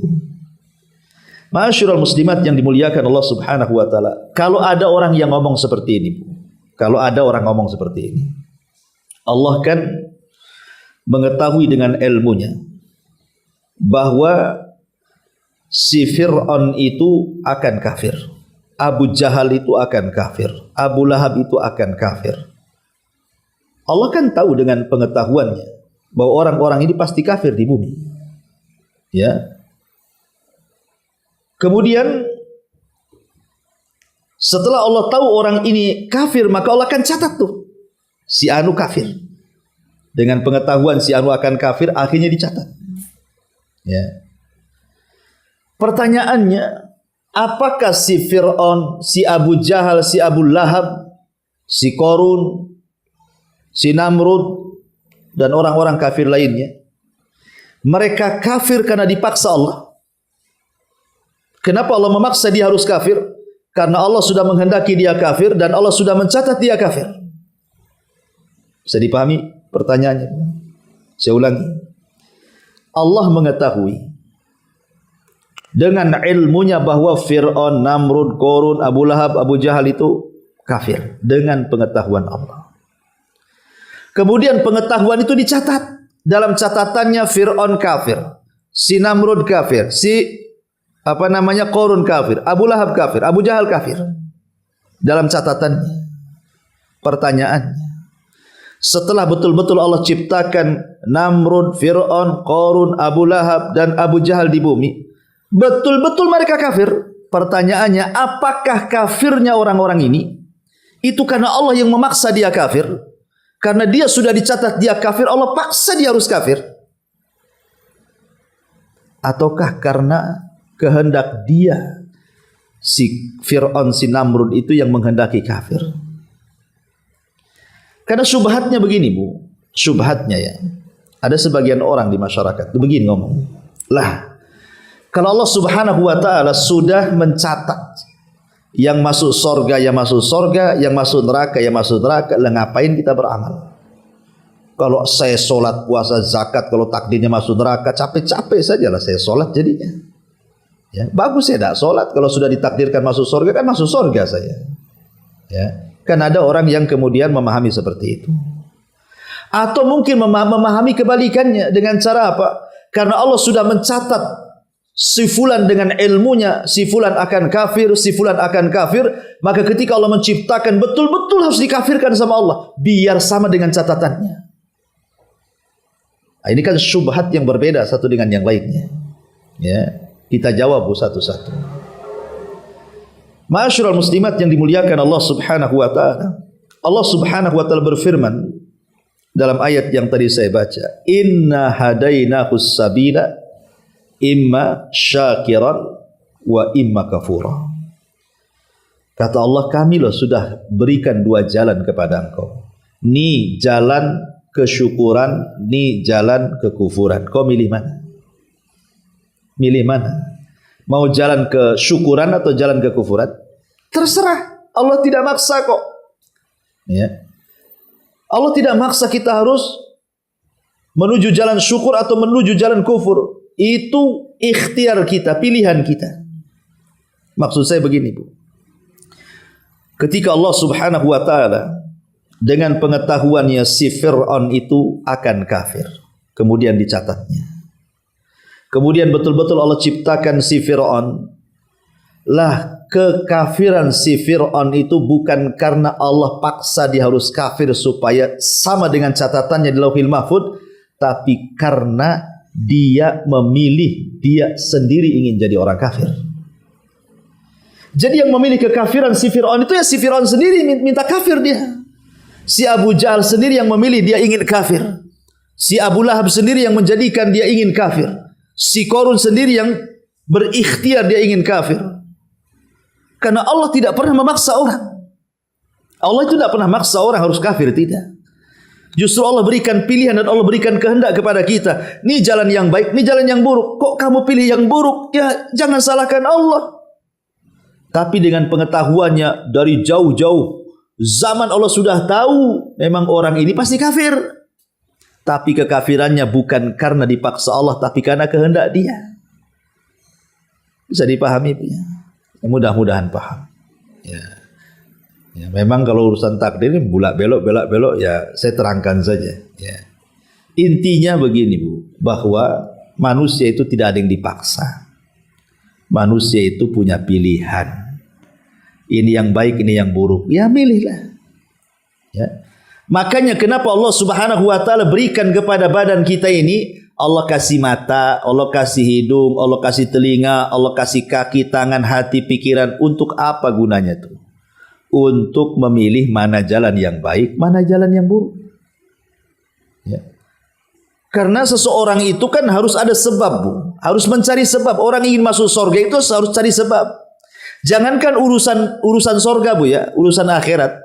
Ma'asyiral muslimat yang dimuliakan Allah Subhanahu wa taala. Kalau ada orang yang ngomong seperti ini, kalau ada orang ngomong seperti ini, Allah kan mengetahui dengan ilmunya bahwa si Fir'aun itu akan kafir, Abu Jahal itu akan kafir, Abu Lahab itu akan kafir. Allah kan tahu dengan pengetahuannya bahwa orang-orang ini pasti kafir di bumi. Ya. Kemudian setelah Allah tahu orang ini kafir, maka Allah akan catat tuh si anu kafir. Dengan pengetahuan si anu akan kafir, akhirnya dicatat. Ya. Pertanyaannya, apakah si Fir'aun, si Abu Jahal, si Abu Lahab, si Qarun, si Namrud, dan orang-orang kafir lainnya, mereka kafir karena dipaksa Allah? Kenapa Allah memaksa dia harus kafir? Karena Allah sudah menghendaki dia kafir dan Allah sudah mencatat dia kafir. Bisa dipahami pertanyaannya? Saya ulangi. Allah mengetahui dengan ilmunya bahwa Fir'aun, Namrud, Qarun, Abu Lahab, Abu Jahal itu kafir dengan pengetahuan Allah. Kemudian pengetahuan itu dicatat. Dalam catatannya Fir'aun kafir, si Namrud kafir, si Qarun kafir, Abu Lahab kafir, Abu Jahal kafir. Dalam catatannya. Pertanyaannya, setelah betul-betul Allah ciptakan Namrud, Fir'aun, Qarun, Abu Lahab dan Abu Jahal di bumi, betul-betul mereka kafir. Pertanyaannya, apakah kafirnya orang-orang ini itu karena Allah yang memaksa dia kafir? Karena dia sudah dicatat dia kafir, Allah paksa dia harus kafir? Ataukah karena kehendak dia, si Fir'aun, si Namrud itu yang menghendaki kafir? Karena syubhatnya begini, Bu. Syubhatnya ya, ada sebagian orang di masyarakat itu begini ngomong, lah, kalau Allah Subhanahu wa taala sudah mencatat yang masuk surga ya masuk surga, yang masuk neraka ya masuk neraka, lah ngapain kita beramal? Kalau saya sholat, puasa, zakat, kalau takdirnya masuk neraka, capek-capek sajalah saya sholat jadinya. Ya, bagus saya tidak sholat, kalau sudah ditakdirkan masuk surga kan masuk surga saya. Ya, Kan ada orang yang kemudian memahami seperti itu. Atau mungkin memahami kebalikannya dengan cara apa? Karena Allah sudah mencatat si fulan dengan ilmunya, si fulan akan kafir, si fulan akan kafir, maka ketika Allah menciptakan betul-betul harus dikafirkan sama Allah, biar sama dengan catatannya. Nah, ini kan syubhat yang berbeda satu dengan yang lainnya. Ya, kita jawab satu-satu. Ma'asyiral muslimat yang dimuliakan Allah Subhanahu wa taala. Allah Subhanahu wa taala berfirman dalam ayat yang tadi saya baca, "Inna hadainahus sabila imma syakiran wa imma kafura." Kata Allah, kami loh sudah berikan dua jalan kepada engkau. Ni jalan kesyukuran, ni jalan kekufuran. Kau milih mana? Milih mana? Mau jalan kesyukuran atau jalan kekufuran? Terserah. Allah tidak maksa kok. Ya. Allah tidak maksa kita harus menuju jalan syukur atau menuju jalan kufur. Itu ikhtiar kita, pilihan kita. Maksud saya begini, Bu. Ketika Allah Subhanahu wa taala dengan pengetahuannya si Fir'aun itu akan kafir, kemudian dicatatnya. Kemudian betul-betul Allah ciptakan si Fir'aun. Lah, kekafiran si Fir'aun itu bukan karena Allah paksa dia harus kafir supaya sama dengan catatannya di Lauhil Mahfuz, tapi karena dia memilih, dia sendiri ingin jadi orang kafir. Jadi yang memilih kekafiran si Fir'aun itu ya si Fir'aun sendiri minta kafir dia. Si Abu Jahal sendiri yang memilih dia ingin kafir. Si Abu Lahab sendiri yang menjadikan dia ingin kafir. Si Qarun sendiri yang berikhtiar dia ingin kafir. Karena Allah tidak pernah memaksa orang. Allah itu tidak pernah maksa orang harus kafir, tidak. Justru Allah berikan pilihan dan Allah berikan kehendak kepada kita. Ini jalan yang baik, ini jalan yang buruk. Kok kamu pilih yang buruk? Ya jangan salahkan Allah. Tapi dengan pengetahuannya dari jauh-jauh zaman Allah sudah tahu memang orang ini pasti kafir. Tapi kekafirannya bukan karena dipaksa Allah, tapi karena kehendak dia. Bisa dipahami ya? Mudah-mudahan paham. Ya. Ya, memang kalau urusan takdir ini bulak belok ya saya terangkan saja. Ya. Intinya begini, Bu, bahwa manusia itu tidak ada yang dipaksa. Manusia itu punya pilihan. Ini yang baik, ini yang buruk. Ya milihlah. Ya. Makanya kenapa Allah Subhanahu wa taala berikan kepada badan kita ini, Allah kasih mata, Allah kasih hidung, Allah kasih telinga, Allah kasih kaki, tangan, hati, pikiran. Untuk apa gunanya tuh? Untuk memilih mana jalan yang baik, mana jalan yang buruk. Ya. Karena seseorang itu kan harus ada sebab, Bu. Harus mencari sebab. Orang ingin masuk surga itu harus cari sebab. Jangankan urusan surga, Bu, ya, urusan akhirat.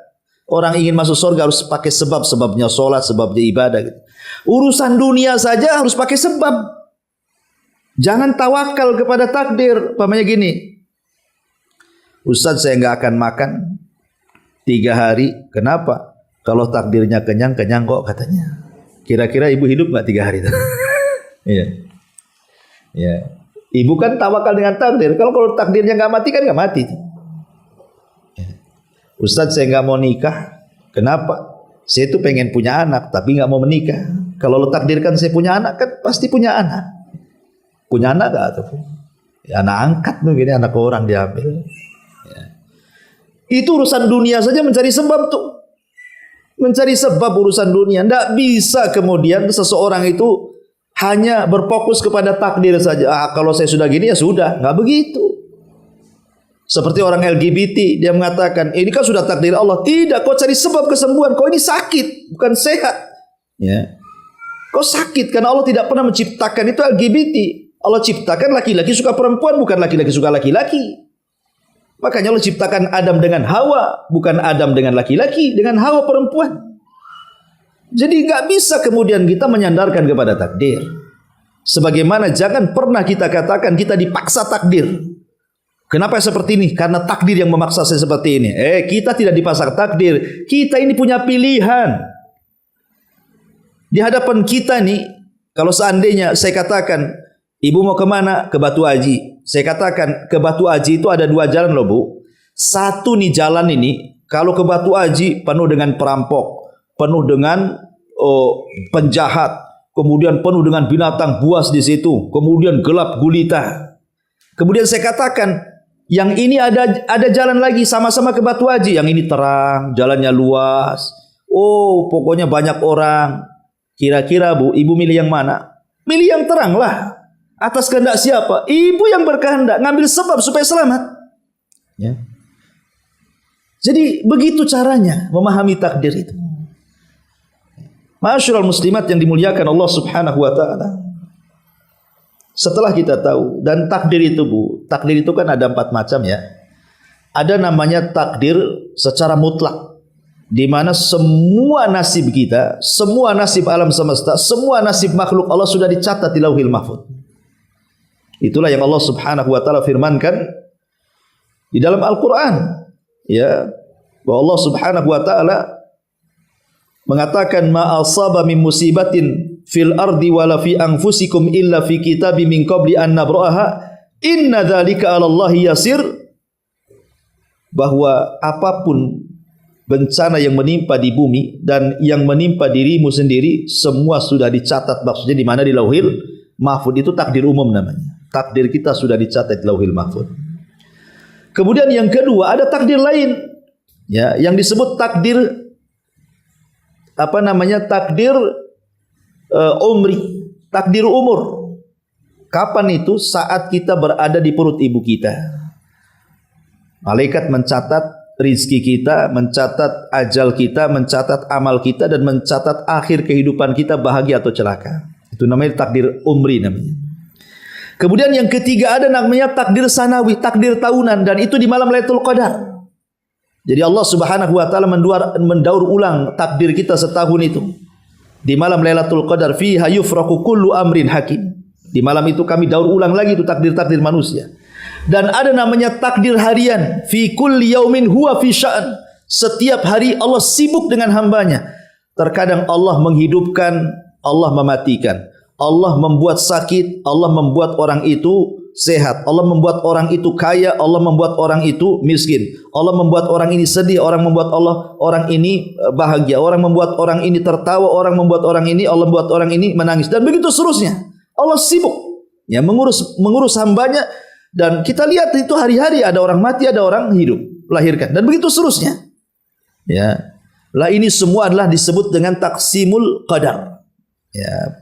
Orang ingin masuk surga harus pakai sebab, sebabnya sholat, sebabnya ibadah gitu. Urusan dunia saja harus pakai sebab. Jangan tawakal kepada takdir. Pamannya gini, Ustaz saya nggak akan makan 3 hari. Kenapa? Kalau takdirnya kenyang, kenyang kok katanya. Kira-kira ibu hidup nggak 3 hari? Iya. Ya. Ibu kan tawakal dengan takdir. Kalau takdirnya nggak mati kan nggak mati. Ustaz saya nggak mau nikah. Kenapa? Saya itu pengen punya anak tapi nggak mau menikah. Kalau lo takdirkan saya punya anak kan pasti punya anak. Punya anak gak tuh? Ya, anak angkat mungkin, anak orang diambil. Ya. Itu urusan dunia saja mencari sebab tuh. Mencari sebab urusan dunia. Tidak bisa kemudian seseorang itu hanya berfokus kepada takdir saja. Ah, kalau saya sudah gini ya sudah. Nggak begitu. Seperti orang LGBT, dia mengatakan, ini kan sudah takdir Allah. Tidak, kau cari sebab kesembuhan. Kau ini sakit, bukan sehat. Ya. Kau sakit, karena Allah tidak pernah menciptakan itu LGBT. Allah ciptakan laki-laki suka perempuan, bukan laki-laki suka laki-laki. Makanya Allah ciptakan Adam dengan Hawa, bukan Adam dengan laki-laki, dengan Hawa perempuan. Jadi nggak bisa kemudian kita menyandarkan kepada takdir. Sebagaimana jangan pernah kita katakan kita dipaksa takdir. Kenapa seperti ini? Karena takdir yang memaksa saya seperti ini. Kita tidak dipaksa takdir. Kita ini punya pilihan. Di hadapan kita nih, kalau seandainya saya katakan, ibu mau kemana? Ke Batu Aji. Saya katakan, ke Batu Aji itu ada 2 jalan loh, Bu. Satu nih jalan ini, Kalau ke Batu Aji penuh dengan perampok, penuh dengan penjahat, kemudian penuh dengan binatang buas di situ, kemudian gelap gulita. Kemudian saya katakan, yang ini ada jalan lagi sama-sama ke Batu Aji, yang ini terang, jalannya luas. Oh, pokoknya banyak orang. Kira-kira Bu, ibu milih yang mana? Milih yang terang lah. Atas kehendak siapa? Ibu yang berkehendak, ngambil sebab supaya selamat. Ya. Jadi begitu caranya memahami takdir itu. Ma'asyiral muslimat yang dimuliakan Allah Subhanahu wa taala. Setelah kita tahu, dan takdir itu Bu, takdir itu kan ada 4 macam ya. Ada namanya takdir secara mutlak, di mana semua nasib kita, semua nasib alam semesta, semua nasib makhluk Allah sudah dicatat di Lauhil Mahfuz. Itulah yang Allah Subhanahu wa taala firmankan di dalam Al-Qur'an, ya, bahwa Allah Subhanahu wa taala mengatakan ma asaba min musibatin fil ardi wala fi anfusikum illa fi kitabim min qabli an nabra'aha inna dzalika 'ala Allah yasir, bahwa apapun bencana yang menimpa di bumi dan yang menimpa dirimu sendiri semua sudah dicatat. Maksudnya di mana? Di Lauhil Mahfuz. Itu takdir umum namanya. Takdir kita sudah dicatat di Lauhil Mahfuz. Kemudian yang kedua ada takdir lain, ya, yang disebut takdir takdir umri, takdir umur. Kapan itu? Saat kita berada di perut ibu kita. Malaikat mencatat rizki kita, mencatat ajal kita, mencatat amal kita, dan mencatat akhir kehidupan kita bahagia atau celaka. Itu namanya takdir umri namanya. Kemudian yang ketiga ada namanya takdir sanawi, takdir tahunan, dan itu di malam Lailatul Qadar. Jadi Allah Subhanahu wa taala mendaur ulang takdir kita setahun itu. Di malam Lailatul Qadar fiha yufraqu kullu amrin hakim. Di malam itu kami daur ulang lagi itu takdir-takdir manusia. Dan ada namanya takdir harian, fi kulli yaumin huwa fi sya'an. Setiap hari Allah sibuk dengan hambanya. Terkadang Allah menghidupkan, Allah mematikan. Allah membuat sakit, Allah membuat orang itu sehat. Allah membuat orang itu kaya, Allah membuat orang itu miskin. Allah membuat orang ini sedih, orang membuat orang ini bahagia. Orang membuat orang ini tertawa, orang membuat orang ini, Allah membuat orang ini menangis. Dan begitu seterusnya. Allah sibuk ya mengurus hambanya. Dan kita lihat itu hari-hari ada orang mati, ada orang hidup, lahirkan, dan begitu seterusnya. Ya, lah ini semua adalah disebut dengan taksimul qadar. Ya,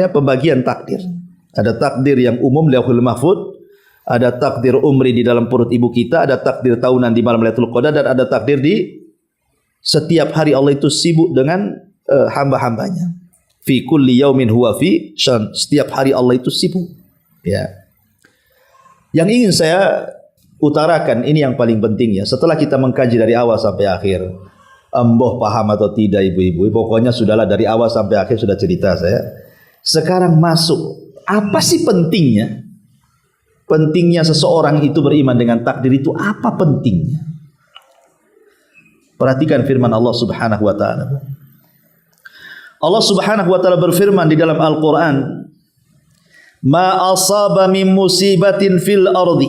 pembagian takdir. Ada takdir yang umum di Lauhul Mahfuz, ada takdir umri di dalam perut ibu kita, ada takdir tahunan di malam Lailatul Qadar, dan ada takdir di setiap hari Allah itu sibuk dengan hamba-hambanya. Fi kulli yaumin huwa fi syan. Setiap hari Allah itu sibuk. Ya. Yang ingin saya utarakan ini yang paling penting ya. Setelah kita mengkaji dari awal sampai akhir, emboh paham atau tidak ibu-ibu, pokoknya sudahlah dari awal sampai akhir sudah cerita saya. Sekarang masuk, apa sih pentingnya? Pentingnya seseorang itu beriman dengan takdir itu apa pentingnya? Perhatikan firman Allah Subhanahu wa taala. Allah Subhanahu wa taala berfirman di dalam Al-Qur'an, "Ma asaba min musibatin fil ardi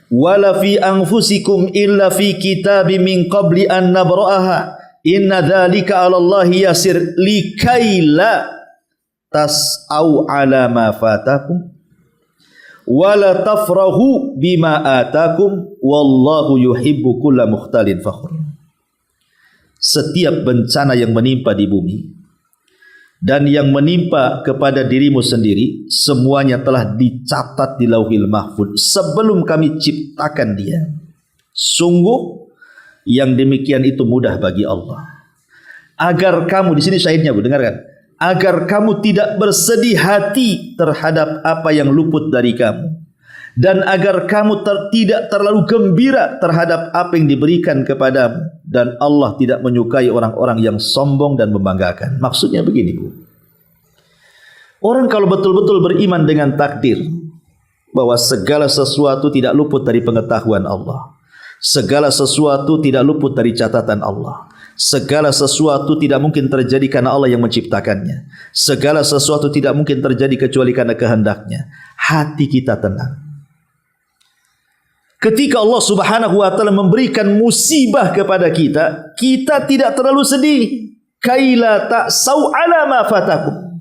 wala fi anfusikum illa fi kitabim min qabli an nabra'aha inna dzalika 'ala Allahi yasir likaila tas'au 'ala ma fatakum wala tafrahu bima atakum wallahu yuhibbu kulla mukhtalin fakhur." Setiap bencana yang menimpa di bumi dan yang menimpa kepada dirimu sendiri, semuanya telah dicatat di Lauhil Mahfuz sebelum kami ciptakan dia. Sungguh yang demikian itu mudah bagi Allah. Agar kamu, di sini syahidnya Bu, dengarkan. Agar kamu tidak bersedih hati terhadap apa yang luput dari kamu. Dan agar kamu tidak terlalu gembira terhadap apa yang diberikan kepadamu. Dan Allah tidak menyukai orang-orang yang sombong dan membanggakan. Maksudnya begini Bu. Orang kalau betul-betul beriman dengan takdir, bahwa segala sesuatu tidak luput dari pengetahuan Allah. Segala sesuatu tidak luput dari catatan Allah. Segala sesuatu tidak mungkin terjadi karena Allah yang menciptakannya. Segala sesuatu tidak mungkin terjadi kecuali karena kehendaknya. Hati kita tenang. Ketika Allah Subhanahu wa taala memberikan musibah kepada kita, kita tidak terlalu sedih. Kaila ta'sau ala ma fatakum.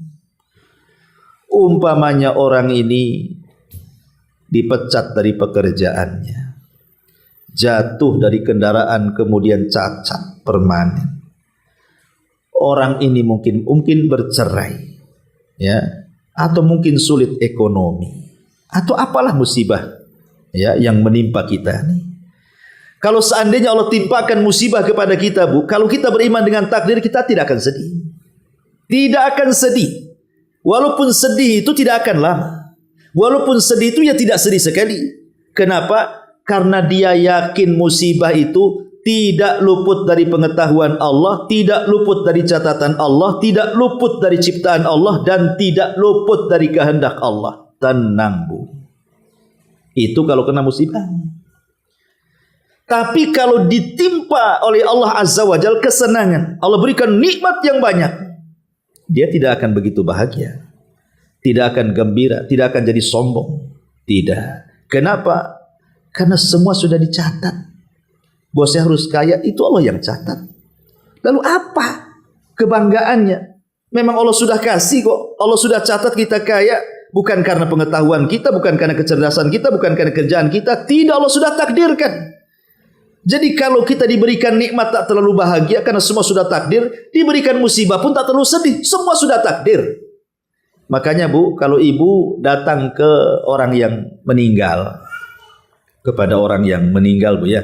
Umpamanya orang ini dipecat dari pekerjaannya, jatuh dari kendaraan kemudian cacat permanen. Orang ini mungkin bercerai, ya, atau mungkin sulit ekonomi, atau apalah musibah, ya, yang menimpa kita nih. Kalau seandainya Allah timpakan musibah kepada kita, Bu, kalau kita beriman dengan takdir, kita tidak akan sedih. Tidak akan sedih. Walaupun sedih itu tidak akan lama. Walaupun sedih itu ya tidak sedih sekali. Kenapa? Karena dia yakin musibah itu tidak luput dari pengetahuan Allah, tidak luput dari catatan Allah, tidak luput dari ciptaan Allah, dan tidak luput dari kehendak Allah. Tenang, Bu. Itu kalau kena musibah. Tapi kalau ditimpa oleh Allah Azza wa Jalla kesenangan, Allah berikan nikmat yang banyak, dia tidak akan begitu bahagia, tidak akan gembira, tidak akan jadi sombong. Tidak. Kenapa? Karena semua sudah dicatat. Bosnya harus kaya, itu Allah yang catat. Lalu apa kebanggaannya? Memang Allah sudah kasih kok. Allah sudah catat kita kaya. Bukan karena pengetahuan kita, bukan karena kecerdasan kita, bukan karena kerjaan kita. Tidak, Allah sudah takdirkan. Jadi kalau kita diberikan nikmat tak terlalu bahagia karena semua sudah takdir, diberikan musibah pun tak terlalu sedih, semua sudah takdir. Makanya, Bu, kalau ibu datang ke orang yang meninggal, kepada orang yang meninggal, Bu, ya,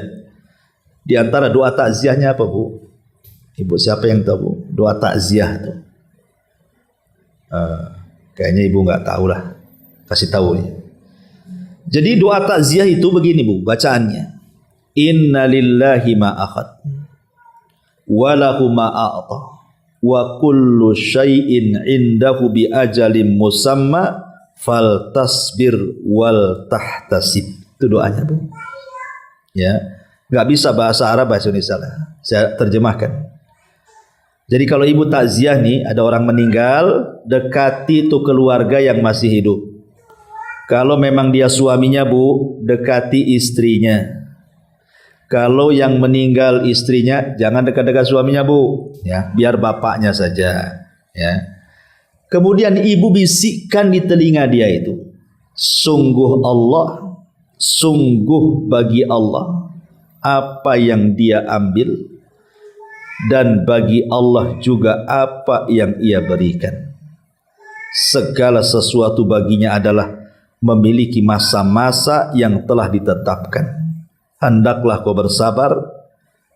di antara doa takziahnya apa, Bu? Ibu siapa yang tahu, Bu? Doa takziah tuh. Kayaknya ibu nggak tahu lah, kasih tahu nih. Jadi doa takziah itu begini, Bu, bacaannya. Inna lillahi ma akhad wa lahu ma a'ta wa kullu syai'in indahu bi ajalin musamma fal tasbir wal tahtasib. Itu doanya, Bu. Ya, nggak bisa bahasa Arab, bahasa Indonesia lah. Saya terjemahkan. Jadi kalau ibu takziah nih, ada orang meninggal, dekati itu keluarga yang masih hidup. Kalau memang dia suaminya, Bu, dekati istrinya. Kalau yang meninggal istrinya, jangan dekat-dekat suaminya, Bu, ya, biar bapaknya saja, ya. Kemudian ibu bisikkan di telinga dia itu, sungguh bagi Allah apa yang dia ambil, dan bagi Allah juga apa yang ia berikan. Segala sesuatu baginya adalah memiliki masa-masa yang telah ditetapkan. Hendaklah kau bersabar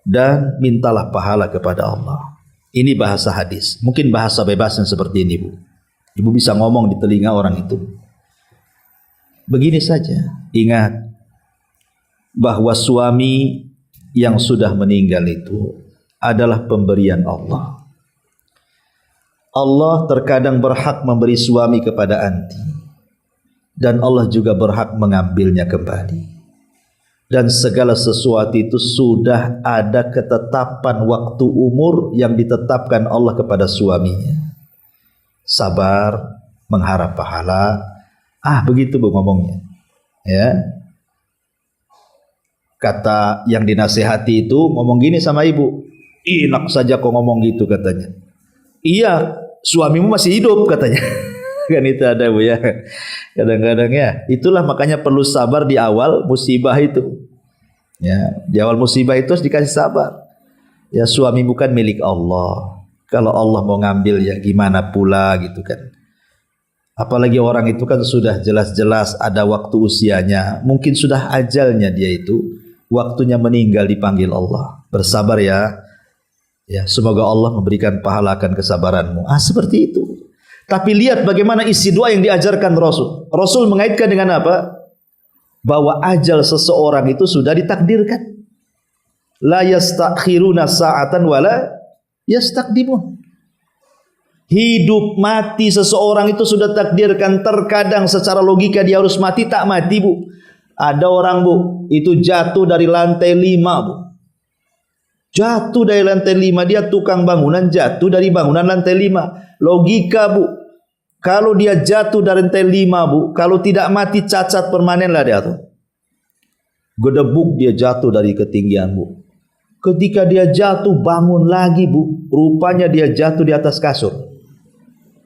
dan mintalah pahala kepada Allah. Ini bahasa hadis. Mungkin bahasa bebasnya seperti ini, Bu. Ibu bisa ngomong di telinga orang itu. Begini saja, ingat bahwa suami yang sudah meninggal itu adalah pemberian Allah. Allah terkadang berhak memberi suami kepada anti, dan Allah juga berhak mengambilnya kembali. Dan segala sesuatu itu sudah ada ketetapan waktu umur yang ditetapkan Allah kepada suaminya. Sabar, mengharap pahala. Begitu, Bu, ngomongnya. Ya. Kata yang dinasehati itu ngomong gini sama ibu. Enak saja kau ngomong gitu, katanya. Iya, suamimu masih hidup, katanya. Kan itu ada, Bu, ya. Kadang-kadang, ya, itulah makanya perlu sabar di awal musibah itu. Ya, di awal musibah itu harus dikasih sabar. Ya, suami bukan milik Allah. Kalau Allah mau ngambil, ya gimana pula, gitu kan. Apalagi orang itu kan sudah jelas-jelas ada waktu usianya. Mungkin sudah ajalnya dia itu. Waktunya meninggal dipanggil Allah. Bersabar ya. Ya, semoga Allah memberikan pahala akan kesabaranmu. Seperti itu. Tapi lihat bagaimana isi doa yang diajarkan Rasul. Rasul mengaitkan dengan apa? Bahwa ajal seseorang itu sudah ditakdirkan. La yastakhiruna sa'atan wala yastaqdimun. Hidup mati seseorang itu sudah takdirkan. Terkadang secara logika dia harus mati, tak mati, Bu. Ada orang, Bu, itu jatuh dari lantai 5, Bu. Jatuh dari lantai 5, dia tukang bangunan, jatuh dari bangunan lantai 5. Logika, Bu, kalau dia jatuh dari lantai 5, Bu, kalau tidak mati cacat permanen lah dia tuh. Gedebuk dia jatuh dari ketinggian, Bu. Ketika dia jatuh bangun lagi, Bu. Rupanya dia jatuh di atas kasur.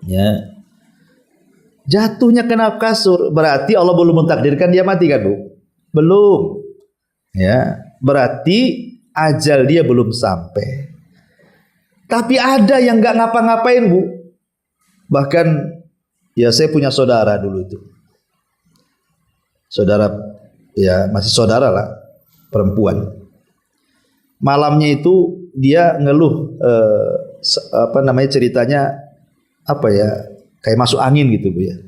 Ya. Jatuhnya kena kasur, berarti Allah belum mentakdirkan dia mati kan, Bu? Belum. Ya, berarti ajal dia belum sampai. Tapi ada yang enggak ngapa-ngapain, Bu. Bahkan ya saya punya saudara dulu itu. Saudara, ya masih saudara lah, perempuan. Malamnya itu dia ngeluh ceritanya apa ya? Kayak masuk angin gitu, Bu ya.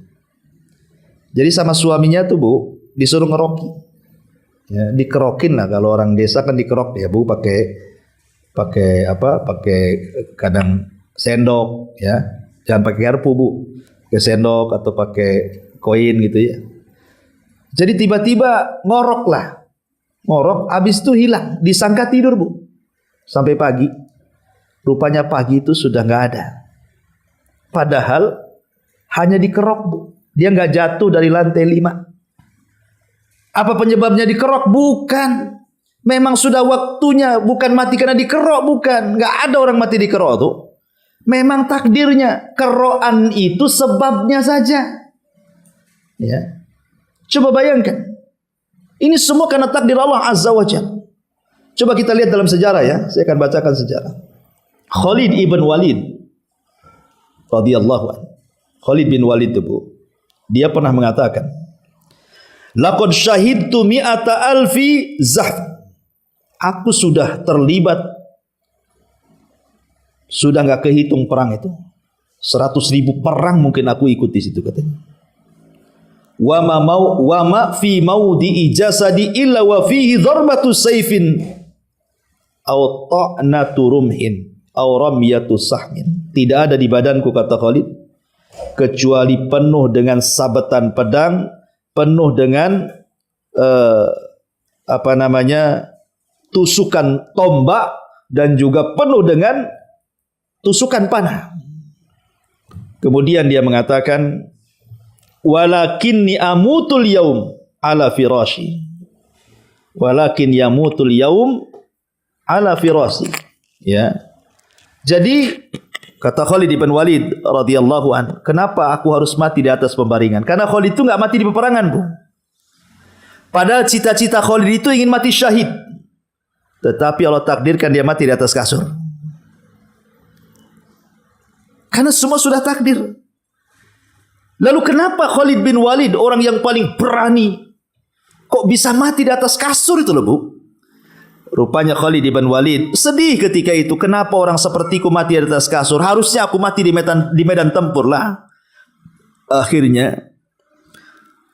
Jadi sama suaminya tuh, Bu, disuruh ngeroki. Ya, dikerokin lah, kalau orang desa kan dikerok ya, Bu, pakai kadang sendok ya. Jangan pakai garpu, Bu. Pakai sendok atau pakai koin gitu ya. Jadi tiba-tiba ngorok lah. Ngorok habis itu hilang, disangka tidur, Bu. Sampai pagi. Rupanya pagi itu sudah enggak ada. Padahal hanya dikerok, Bu. Dia enggak jatuh dari lantai 5. Apa penyebabnya dikerok? Bukan. Memang sudah waktunya, bukan mati karena dikerok, bukan. Enggak ada orang mati dikerok tuh. Memang takdirnya. Kerokan itu sebabnya saja. Ya. Coba bayangkan. Ini semua karena takdir Allah Azza wa Jalla. Coba kita lihat dalam sejarah ya. Saya akan bacakan sejarah. Khalid ibn Walid radhiyallahu anhu. Khalid bin Walid itu, Bu, dia pernah mengatakan, laqad syahidtu mi'ata alfi zahf. Aku sudah terlibat, sudah enggak kehitung perang itu. 100.000 perang mungkin aku ikut di situ, katanya. Wa ma fi maudi jasadi illa wa fihi dharbatu sayfin aw ta'natu rumhin aw ramyatu sahmin. Tidak ada di badanku, kata Khalid, kecuali penuh dengan sabetan pedang, penuh dengan tusukan tombak, dan juga penuh dengan tusukan panah. Kemudian dia mengatakan, walakinni amutul yaum ala firashi. Walakin yamutul yaum ala firashi. Ya. Jadi kata Khalid bin Walid radhiyallahu an, kenapa aku harus mati di atas pembaringan? Karena Khalid itu enggak mati di peperangan, Bu. Padahal cita-cita Khalid itu ingin mati syahid. Tetapi Allah takdirkan dia mati di atas kasur. Karena semua sudah takdir. Lalu kenapa Khalid bin Walid, orang yang paling berani, kok bisa mati di atas kasur itu loh, Bu? Rupanya Khalid bin Walid sedih ketika itu. Kenapa orang sepertiku mati di atas kasur? Harusnya aku mati di medan tempur lah. Akhirnya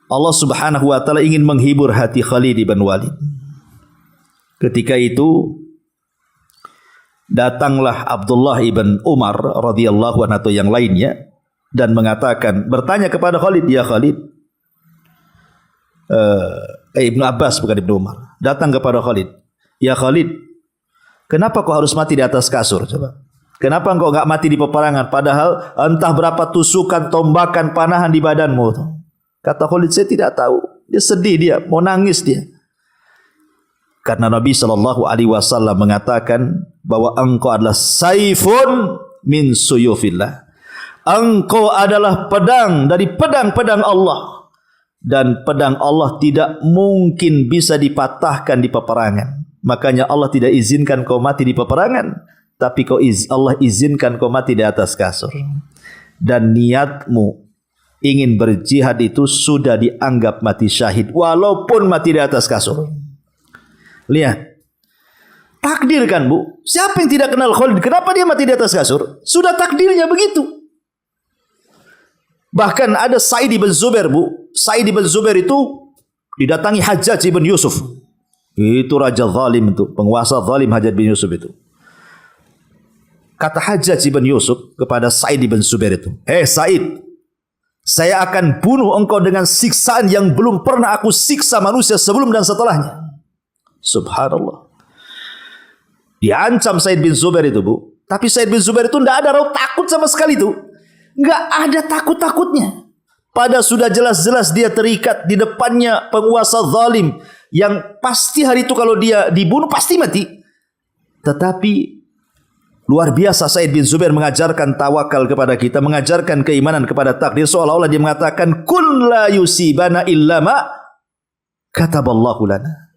Allah Subhanahu wa taala ingin menghibur hati Khalid bin Walid. Ketika itu datanglah Abdullah ibn Umar radhiyallahu anhu atau yang lainnya dan mengatakan, bertanya kepada Khalid, ya Khalid, Ibnu Abbas bukan Ibnu Umar, datang kepada Khalid, ya Khalid, kenapa kau harus mati di atas kasur? Coba, kenapa engkau enggak mati di peperangan? Padahal entah berapa tusukan, tombakan, panahan di badanmu. Kata Khalid, saya tidak tahu. Dia sedih, dia mau nangis dia. Karena Nabi SAW mengatakan bahwa engkau adalah saifun min suyufillah. Engkau adalah pedang dari pedang-pedang Allah. Dan pedang Allah tidak mungkin bisa dipatahkan di peperangan. Makanya Allah tidak izinkan kau mati di peperangan. Tapi Allah izinkan kau mati di atas kasur. Dan niatmu ingin berjihad itu sudah dianggap mati syahid. Walaupun mati di atas kasur. Lihat. Takdir kan, Bu? Siapa yang tidak kenal Khalid? Kenapa dia mati di atas kasur? Sudah takdirnya begitu. Bahkan ada Sa'id bin Zubair, Bu. Sa'id bin Zubair itu didatangi Hajjaj bin Yusuf. Itu raja zalim itu, penguasa zalim Hajjaj bin Yusuf itu. Kata Hajjaj bin Yusuf kepada Sa'id bin Zubair itu, "Hei Sa'id, saya akan bunuh engkau dengan siksaan yang belum pernah aku siksa manusia sebelum dan setelahnya." Subhanallah. Diancam Sa'id bin Zubair itu, Bu. Tapi Sa'id bin Zubair itu tidak ada raut takut sama sekali itu. Enggak ada takut-takutnya. Pada sudah jelas-jelas dia terikat di depannya penguasa zalim. yang pasti hari itu kalau dia dibunuh pasti mati. Tetapi luar biasa Sa'id bin Zubair mengajarkan tawakal kepada kita, mengajarkan keimanan kepada takdir, seolah-olah dia mengatakan kun la yusibana illa ma kataballahu lana.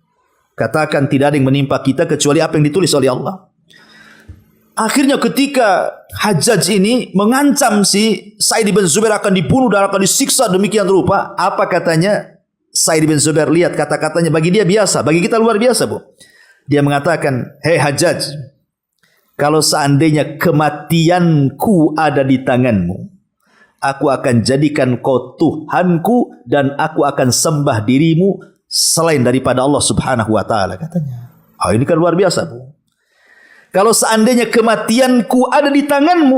Katakan tidak ada yang menimpa kita kecuali apa yang ditulis oleh Allah. Akhirnya ketika Hajjaj ini mengancam si Sa'id bin Zubair akan dibunuh dan akan disiksa demikian rupa, apa katanya Sa'id bin Zubair? Lihat kata-katanya, bagi dia biasa, bagi kita luar biasa, Bu. Dia mengatakan, "Hei Hajjaj, kalau seandainya kematianku ada di tanganmu, aku akan jadikan kau Tuhanku dan aku akan sembah dirimu selain daripada Allah Subhanahu wa taala," katanya. Oh, ini kan luar biasa, Bu. Kalau seandainya kematianku ada di tanganmu,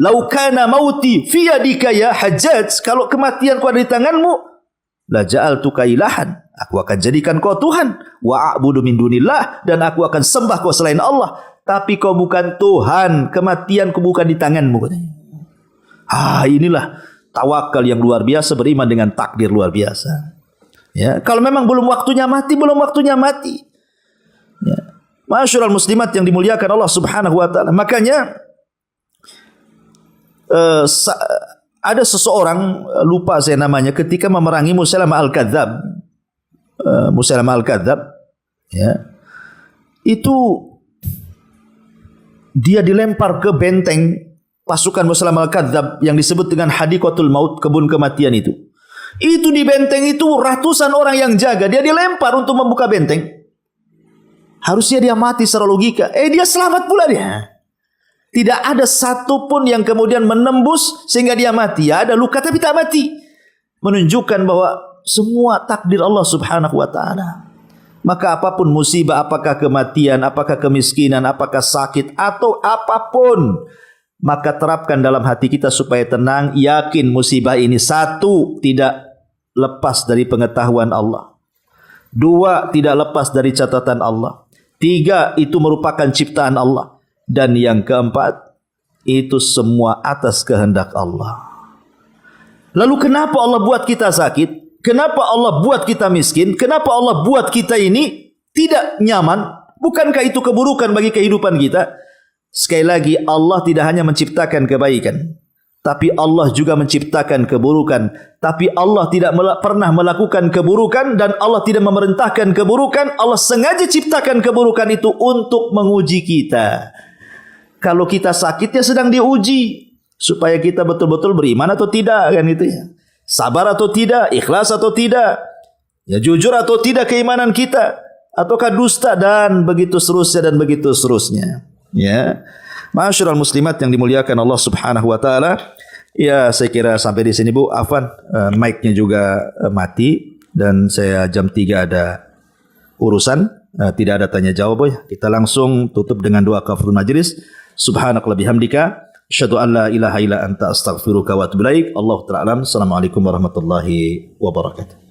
lau kana mauti fi yadika ya Hajjaj, kalau kematianku ada di tanganmu, la ja'altuka ilahan, aku akan jadikan kau Tuhan, wa a'budu min dunillah, dan aku akan sembah kau selain Allah. Tapi kau bukan Tuhan, kematianku bukan di tanganmu, katanya. Inilah tawakal yang luar biasa, beriman dengan takdir luar biasa. Ya, kalau memang belum waktunya mati, belum waktunya mati. Ya. Ma'asyiral muslimat yang dimuliakan Allah Subhanahu wa taala. Makanya ada seseorang, lupa saya namanya, ketika memerangi Musailamah al-Kadzdzab. Musailamah al-Kadzdzab, ya. Itu dia dilempar ke benteng pasukan Musailamah al-Kadzdzab yang disebut dengan Hadiqatul Maut, kebun kematian itu. Itu di benteng itu ratusan orang yang jaga, dia dilempar untuk membuka benteng. Harusnya dia mati secara logika. Dia selamat pula dia. Tidak ada satupun yang kemudian menembus sehingga dia mati. Ya, ada luka tapi tak mati. Menunjukkan bahwa semua takdir Allah Subhanahu wa taala. Maka apapun musibah, apakah kematian, apakah kemiskinan, apakah sakit atau apapun, maka terapkan dalam hati kita supaya tenang, yakin musibah ini satu, tidak lepas dari pengetahuan Allah. Dua, tidak lepas dari catatan Allah. Tiga, itu merupakan ciptaan Allah. Dan yang keempat, itu semua atas kehendak Allah. Lalu kenapa Allah buat kita sakit? Kenapa Allah buat kita miskin? Kenapa Allah buat kita ini tidak nyaman? Bukankah itu keburukan bagi kehidupan kita? Sekali lagi, Allah tidak hanya menciptakan kebaikan, tapi Allah juga menciptakan keburukan. Tapi Allah tidak pernah melakukan keburukan dan Allah tidak memerintahkan keburukan. Allah sengaja ciptakan keburukan itu untuk menguji kita. Kalau kita sakit, ya sedang diuji supaya kita betul-betul beriman atau tidak, kan itu ya. Sabar atau tidak, ikhlas atau tidak, ya jujur atau tidak keimanan kita, ataukah dusta, dan begitu seterusnya dan begitu seterusnya. Ya, ma'asyiral muslimat yang dimuliakan Allah Subhanahu wa taala. Ya, saya kira sampai di sini, Bu. Afwan, mic-nya juga mati dan saya jam 3 ada urusan, tidak ada tanya jawab, ya. Kita langsung tutup dengan doa kafaratul majlis. Subhanakallahumma bihamdika, asyhadu an la ilaha illa anta astaghfiruka wa atubu ilaik. Allahu ta'ala alam. Assalamualaikum warahmatullahi wabarakatuh.